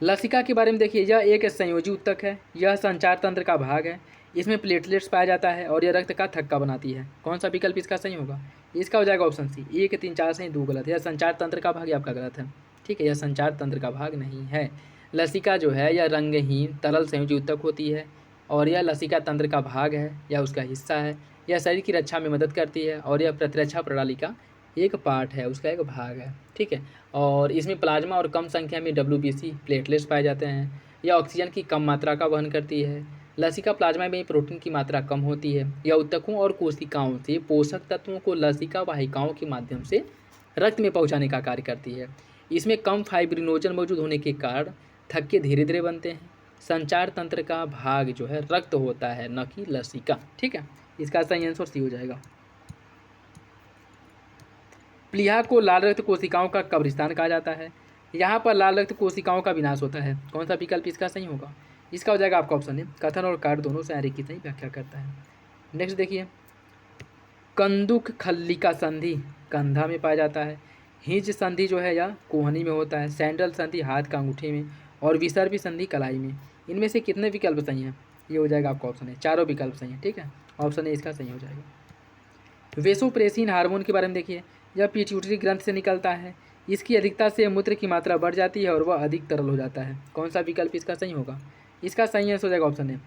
लसिका के बारे में देखिए, यह एक संयोजी उत्तक है। यह संचार तंत्र का भाग है। इसमें प्लेटलेट्स पाया जाता है और यह रक्त का थक्का बनाती है। कौन सा विकल्प इसका सही होगा, इसका हो जाएगा ऑप्शन सी। 1 3 4 सही, 2 गलत है। यह संचार तंत्र का भाग आपका गलत है। ठीक है, यह संचार तंत्र का भाग नहीं है। लसिका जो है यह रंगहीन तरल संयोजी उत्तक होती है और यह लसिका तंत्र का भाग है या उसका हिस्सा है। यह शरीर की रक्षा में मदद करती है और यह प्रतिरक्षा प्रणाली का एक पार्ट है, उसका एक भाग है। ठीक है, और इसमें प्लाज्मा और कम संख्या में WBC प्लेटलेट्स पाए जाते हैं। यह ऑक्सीजन की कम मात्रा का वहन करती है। लसिका प्लाज्मा में प्रोटीन की मात्रा कम होती है। यह उत्तकों और कोशिकाओं से पोषक तत्वों को लसिका वाहिकाओं के माध्यम से रक्त में पहुँचाने का कार्य करती है। इसमें कम फाइब्रिनोजन मौजूद होने के कारण थक्के धीरे धीरे बनते हैं। संचार तंत्र का भाग जो है रक्त होता है, न कि लसिका। ठीक है, इसका सही आंसर सी हो जाएगा। प्लीहा को लाल रक्त कोशिकाओं का कब्रिस्तान कहा जाता है। यहाँ पर लाल रक्त कोशिकाओं का विनाश होता है। कौन सा विकल्प इसका सही होगा, इसका हो जाएगा आपका ऑप्शन है। कथन और कार्य दोनों से की सही व्याख्या करता है। नेक्स्ट देखिए, कंदुक खल्ली का संधि कंधा में पाया जाता है। हिंज संधि जो है यह कोहनी में होता है। सैंडल संधि हाथ का अंगूठे में, और विसर्पी संधि कलाई में। इनमें से कितने विकल्प सही हैं? ये हो जाएगा आपका ऑप्शन है, चारों विकल्प सही हैं। ठीक है, ऑप्शन ए इसका सही हो जाएगा। वेसोप्रेसिन हार्मोन के बारे में देखिए, यह पिट्यूटरी ग्रंथ से निकलता है। इसकी अधिकता से मूत्र की मात्रा बढ़ जाती है और वह अधिक तरल हो जाता है। कौन सा विकल्प इसका सही होगा? इसका सही आंसर हो जाएगा ऑप्शन ए।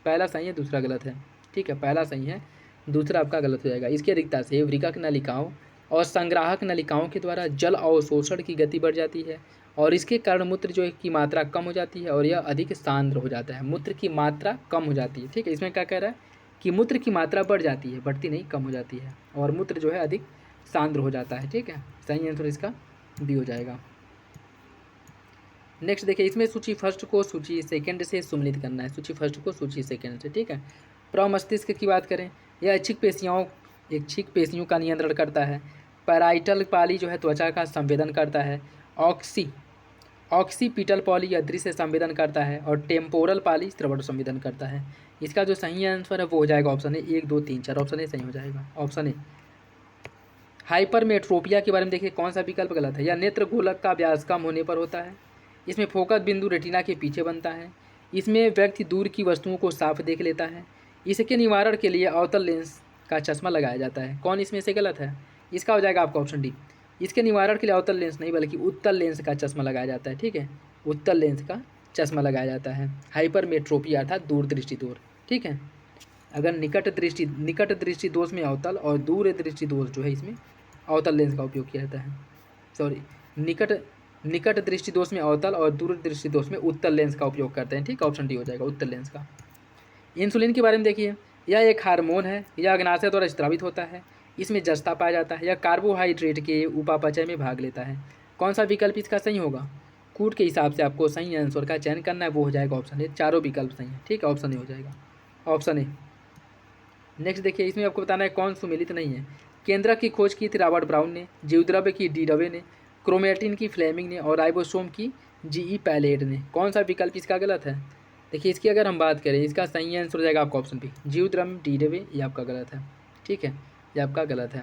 पहला सही है, दूसरा गलत है। ठीक है, पहला सही है, दूसरा आपका गलत हो जाएगा। इसकी अधिकता से वृक्क नलिकाओं और संग्राहक नलिकाओं के द्वारा जल अवशोषण की गति बढ़ जाती है, और इसके कारण मूत्र जो है की मात्रा कम हो जाती है और यह अधिक सांद्र हो जाता है। मूत्र की मात्रा कम हो जाती है। ठीक है, इसमें क्या कह रहा है कि मूत्र की मात्रा बढ़ जाती है, बढ़ती नहीं, कम हो जाती है, और मूत्र जो है अधिक सांद्र हो जाता है। ठीक है, सही आंसर इसका बी हो जाएगा। नेक्स्ट देखिए, इसमें सूची फर्स्ट को सूची सेकंड से सम्मिलित करना है। सूची फर्स्ट को सूची सेकंड से। ठीक है, प्रमस्तिष्क की बात करें, यह इच्छिक पेशियों का नियंत्रण करता है। पैराइटल पाली जो है त्वचा का संवेदन करता है। ऑक्सीपिटल पाली यह दृश्य संवेदन करता है, और टेम्पोरल पाली श्रवण संवेदन करता है। इसका जो सही आंसर है वो हो जाएगा ऑप्शन ए, 1 2 3 4, ऑप्शन ए सही हो जाएगा, ऑप्शन ए। हाइपरमेट्रोपिया के बारे में देखिए, कौन सा विकल्प गलत है? यह नेत्र गोलक का व्यास कम होने पर होता है। इसमें फोकस बिंदु रेटिना के पीछे बनता है। इसमें व्यक्ति दूर की वस्तुओं को साफ देख लेता है। इसके निवारण के लिए अवतल लेंस का चश्मा लगाया जाता है। कौन इसमें से गलत है? इसका हो जाएगा आपका ऑप्शन डी। इसके निवारण के लिए अवतल लेंस नहीं बल्कि उत्तल लेंस का चश्मा लगाया जाता है। ठीक है, उत्तल लेंस का चश्मा लगाया जाता है। हाइपरमेट्रोपिया अर्थात दूरदृष्टि दोष। ठीक है, अगर निकट दृष्टि दोष में अवतल और दूर दृष्टि दोष जो है इसमें अवतल लेंस का उपयोग किया जाता है। सॉरी, निकट दृष्टि दोष में अवतल और दूर दृष्टि दोष में उत्तल लेंस का उपयोग करते हैं। ठीक है, ऑप्शन डी हो जाएगा, उत्तल लेंस का। इंसुलिन के बारे में देखिए, यह एक हार्मोन है। यह अग्नाशय द्वारा स्रावित होता है। इसमें जस्ता पाया जाता है। यह कार्बोहाइड्रेट के उपापचय में भाग लेता है। कौन सा विकल्प इसका सही होगा? कूट के हिसाब से आपको सही आंसर का चयन करना है, वो हो जाएगा ऑप्शन ए। चारों विकल्प सही है। ठीक है, ऑप्शन ए हो जाएगा, ऑप्शन ए। नेक्स्ट देखिए, इसमें आपको बताना है कौन सुमेलित नहीं है। केंद्रक की खोज की थी रॉबर्ट ब्राउन ने, जीवद्रव्य की डी डवे ने, क्रोमेटिन की फ्लेमिंग ने, और राइबोसोम की जी पैलेट ने। कौन सा विकल्प इसका गलत है? देखिए, इसकी अगर हम बात करें, इसका सही आंसर हो जाएगा आपका ऑप्शन बी, जीवद्रव्य डी डवे। ये आपका गलत है। ठीक है, ये आपका गलत है,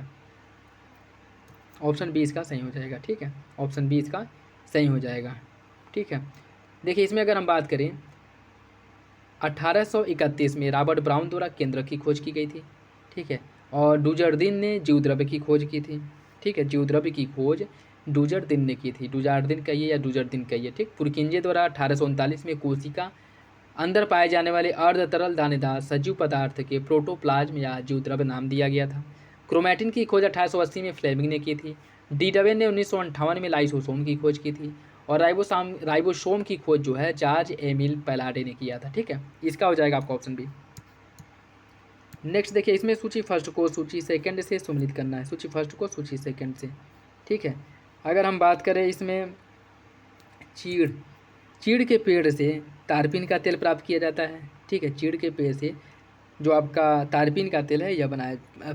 ऑप्शन बी इसका सही हो जाएगा। ठीक है, ऑप्शन बी इसका सही हो जाएगा। ठीक है, देखिए इसमें अगर हम बात करें, 1831 में रॉबर्ट ब्राउन द्वारा केंद्रक की खोज की गई थी। ठीक है, और डुजर्दिन ने जीवद्रव्य की खोज की थी। ठीक है, जीवद्रव्य की खोज डुजर्दिन ने की थी। डुजार्दिन कहिए या डुजर्दिन कहिए। ठीक, पुरकिंजे द्वारा 1839 में कोशिका अंदर पाए जाने वाले अर्ध तरल दानेदार सजीव पदार्थ के प्रोटोप्लाज्म या जीवद्रव्य नाम दिया गया था। क्रोमैटिन की खोज 1880 में फ्लेमिंग ने की थी। डी डवे ने 1958 में लाइसोसोम की खोज की थी, और राइबोसोम की खोज जो है जॉर्ज एमिल पैलाडे ने किया था। ठीक है, इसका हो जाएगा आपका ऑप्शन बी। नेक्स्ट देखिए, इसमें सूची फर्स्ट को सूची सेकंड से सम्मिलित करना है। सूची फर्स्ट को सूची सेकंड से। ठीक है, अगर हम बात करें, इसमें चीड़ के पेड़ से तारपीन का तेल प्राप्त किया जाता है। ठीक है, चीड़ के पेड़ से जो आपका तारपीन का तेल है यह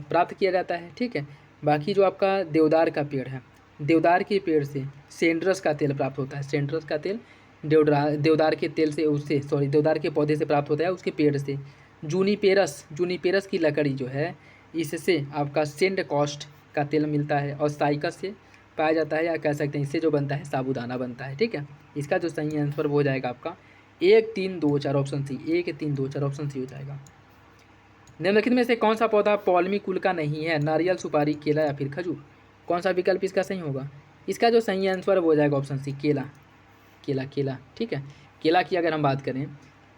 प्राप्त किया जाता है। ठीक है, बाकी जो आपका देवदार का पेड़ है, देवदार के पेड़ से सेंड्रस का तेल प्राप्त होता है। सेंड्रस का तेल देवदार के तेल से देवदार के पौधे से प्राप्त होता है, उसके पेड़ से। जूनिपेरस की लकड़ी जो है, इससे आपका सेंड कॉस्ट का तेल मिलता है, और साइकस से पाया जाता है, या कह सकते हैं इससे जो बनता है साबूदाना बनता है। ठीक है, इसका जो सही आंसर वो हो जाएगा आपका 1 3 2 4, ऑप्शन सी। 1 3 2 4, ऑप्शन सी हो जाएगा। निम्नलिखित में से कौन सा पौधा पॉल्मी कुल का नहीं है? नारियल, सुपारी, केला या फिर खजूर। कौन सा विकल्प इसका सही होगा? इसका जो सही आंसर वो हो जाएगा ऑप्शन सी, केला। ठीक है, केला की अगर हम बात करें,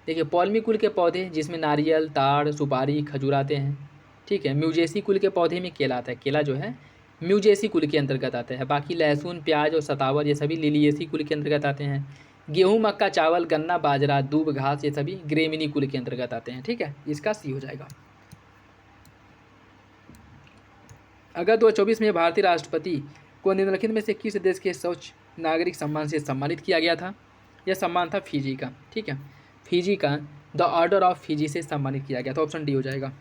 देखिए पॉल्मी कुल के पौधे जिसमें नारियल, ताड़, सुपारी, खजूर आते हैं। ठीक है, म्यूजेसी कुल के पौधे में केला आता है। केला जो है म्यूजेसी कुल के अंतर्गत आता है। बाकी लहसुन, प्याज और सतावर ये सभी लिलिएसी कुल के अंतर्गत आते हैं। गेहूँ, मक्का, चावल, गन्ना, बाजरा, दूब, घास ये सभी ग्रेमिनी कुल के अंतर्गत आते हैं। ठीक है, इसका सी हो जाएगा। अगस्त 2024 में भारतीय राष्ट्रपति को निम्नलिखित में से किस देश के स्वच्छ नागरिक सम्मान से सम्मानित किया गया था? यह सम्मान था फिजी का। ठीक है, फिजी का द ऑर्डर ऑफ फिजी से सम्मानित किया गया था। ऑप्शन डी हो जाएगा।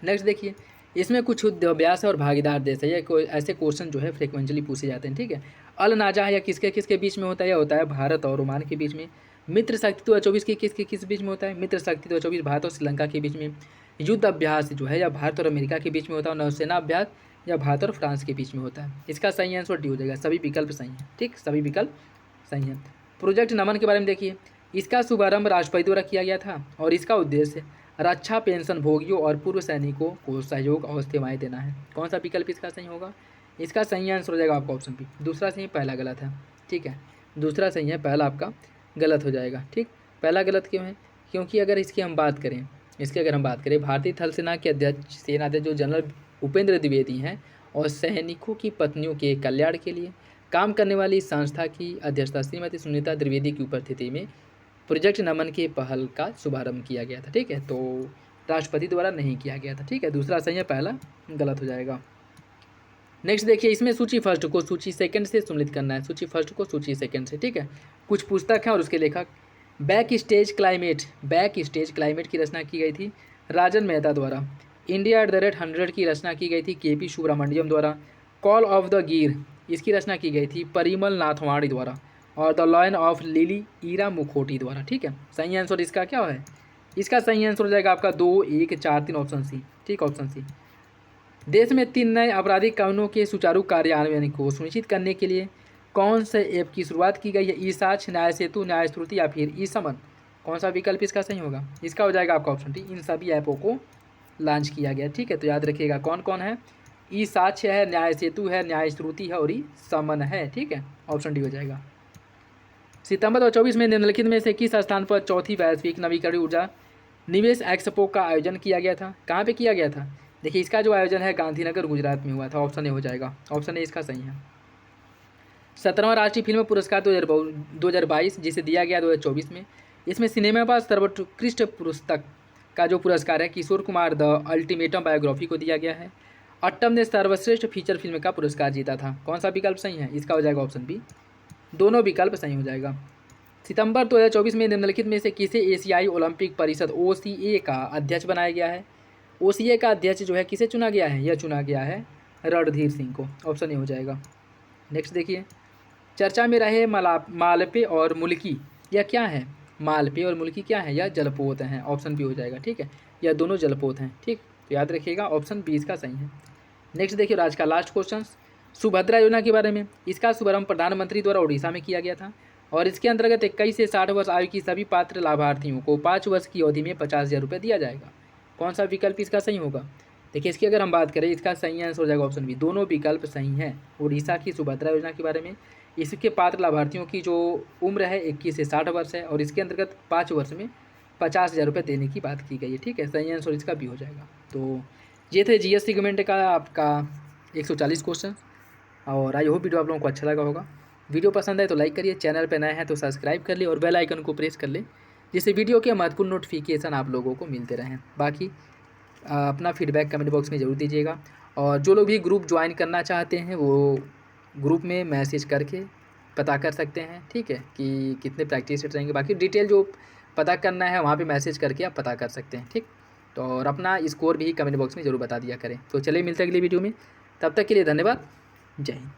नेक्स्ट देखिए, इसमें कुछ अभ्यास और भागीदार देश है। ये ऐसे क्वेश्चन जो है फ्रिक्वेंटली पूछे जाते हैं। ठीक है, अल नाजा है या किसके किसके बीच में होता है? यह होता है भारत और ओमान के बीच में। मित्र शक्ति 2024 की किस बीच में होता है? मित्र शक्ति 2024 भारत और श्रीलंका के बीच में। युद्ध अभ्यास जो है या भारत और अमेरिका के बीच में होता है। नौसेना अभ्यास या भारत और फ्रांस के बीच में होता है। इसका सही आंसर डी हो जाएगा। सभी विकल्प सही हैं, ठीक, सभी विकल्प सही हैं। प्रोजेक्ट नमन के बारे में देखिए, इसका शुभारंभ राष्ट्रपति द्वारा किया गया था और इसका उद्देश्य रक्षा पेंशन भोगियों और पूर्व सैनिकों को सहयोग और सेवाएं देना है। कौन सा विकल्प इसका सही होगा? इसका सही आंसर हो जाएगा आपका ऑप्शन बी। दूसरा सही है, पहला गलत है, ठीक है, दूसरा सही है, पहला आपका गलत हो जाएगा, ठीक। पहला गलत क्यों है? क्योंकि अगर इसकी हम बात करें, भारतीय थल सेना के अध्यक्ष सेनाध्यक्ष जो जनरल उपेंद्र द्विवेदी हैं और सैनिकों की पत्नियों के कल्याण के लिए काम करने वाली इस संस्था की अध्यक्षता श्रीमती सुनीता द्विवेदी की उपस्थिति में प्रोजेक्ट नमन के पहल का शुभारंभ किया गया था, ठीक है। तो राष्ट्रपति द्वारा नहीं किया गया था, ठीक है, दूसरा सही है, पहला गलत हो जाएगा। नेक्स्ट देखिए, इसमें सूची फर्स्ट को सूची सेकंड से सम्मिलित करना है, सूची फर्स्ट को सूची सेकंड से, ठीक है। कुछ पुस्तक है और उसके लेखक, बैक स्टेज क्लाइमेट की रचना की गई थी राजन मेहता द्वारा। इंडिया @100 की रचना की गई थी KP सुब्रमण्यम द्वारा। कॉल ऑफ द गिर इसकी रचना की गई थी परिमल नाथवाणी द्वारा। और the lion of lily Ira Mukhoti द्वारा, ठीक है। सही आंसर इसका क्या है? इसका सही आंसर हो जाएगा आपका 2, 1, 4, 3 ऑप्शन सी, ठीक, ऑप्शन सी। देश में 3 नए आपराधिक कानूनों के सुचारू कार्यान्वयन को सुनिश्चित करने के लिए कौन से ऐप की शुरुआत की गई है? ई साक्ष्य, न्याय सेतु, न्याय श्रुति या फिर ई समन। कौन सा विकल्प इसका सही होगा? इसका हो जाएगा आपका ऑप्शन डी, इन सभी ऐपों को लॉन्च किया गया, ठीक है। तो याद रखिएगा कौन कौन है, ई साक्ष्य है, न्याय सेतु है, न्याय श्रुति है और ई समन है, ठीक है, ऑप्शन डी हो जाएगा। सितंबर 2024 में निम्नलिखित में से किस स्थान पर चौथी वैश्विक नवीकरणीय ऊर्जा निवेश एक्सपो का आयोजन किया गया था? कहाँ पे किया गया था? देखिए, इसका जो आयोजन है गांधीनगर गुजरात में हुआ था, ऑप्शन ए हो जाएगा, ऑप्शन ए इसका सही है। 17वां राष्ट्रीय फिल्म पुरस्कार 2022 जिसे दिया गया 2024 में, इसमें सिनेमा पर सर्वोत्कृष्ट पुस्तक का जो पुरस्कार है Kishore Kumar the ultimatum biography को दिया गया है। अट्टम ने सर्वश्रेष्ठ फीचर फिल्म का पुरस्कार जीता था। कौन सा विकल्प सही है? इसका हो जाएगा ऑप्शन बी, दोनों विकल्प सही हो जाएगा। सितंबर 2024 में निम्नलिखित में से किसे एशियाई ओलंपिक परिषद OCA का अध्यक्ष बनाया गया है? OCA का अध्यक्ष जो है किसे चुना गया है? यह चुना गया है रणधीर सिंह को, ऑप्शन ए हो जाएगा। नेक्स्ट देखिए, चर्चा में रहे मालपे और मुल्की, यह क्या है? मालपे और मुल्की क्या है? यह जलपोत हैं, ऑप्शन बी हो जाएगा, ठीक है, यह दोनों जलपोत हैं, ठीक, तो याद रखिएगा ऑप्शन बी इसका सही है। नेक्स्ट देखिए, आज का लास्ट क्वेश्चन, सुभद्रा योजना के बारे में। इसका शुभारंभ प्रधानमंत्री द्वारा उड़ीसा में किया गया था और इसके अंतर्गत 21 से 60 वर्ष आयु की सभी पात्र लाभार्थियों को 5 वर्ष की अवधि में 50,000 रुपये दिया जाएगा। कौन सा विकल्प इसका सही होगा? देखिए, इसकी अगर हम बात करें, इसका सही आंसर हो जाएगा ऑप्शन बी, दोनों विकल्प सही हैं। उड़ीसा की सुभद्रा योजना के बारे में, इसके पात्र लाभार्थियों की जो उम्र है 21 से 60 वर्ष है और इसके अंतर्गत 5 वर्ष में 50,000 रुपये देने की बात की गई है, ठीक है, सही आंसर इसका भी हो जाएगा। तो ये थे GS सेगमेंट का आपका 140 क्वेश्चन और आई होप वीडियो आप लोगों को अच्छा लगा होगा। वीडियो पसंद आए तो लाइक करिए, चैनल पर नए हैं तो सब्सक्राइब कर लिए और बेल आइकन को प्रेस कर ले, जिससे वीडियो के महत्वपूर्ण नोटिफिकेशन आप लोगों को मिलते रहें। बाकी अपना फीडबैक कमेंट बॉक्स में ज़रूर दीजिएगा और जो लोग भी ग्रुप ज्वाइन करना चाहते हैं वो ग्रुप में मैसेज करके पता कर सकते हैं, ठीक है, कि कितने प्रैक्टिस सेट रहेंगे। बाकी डिटेल जो पता करना है वहाँ पे मैसेज करके आप पता कर सकते हैं, ठीक। तो और अपना स्कोर भी कमेंट बॉक्स में ज़रूर बता दिया करें। तो चलिए मिलते हैं अगली वीडियो में, तब तक के लिए धन्यवाद, जय हिंद।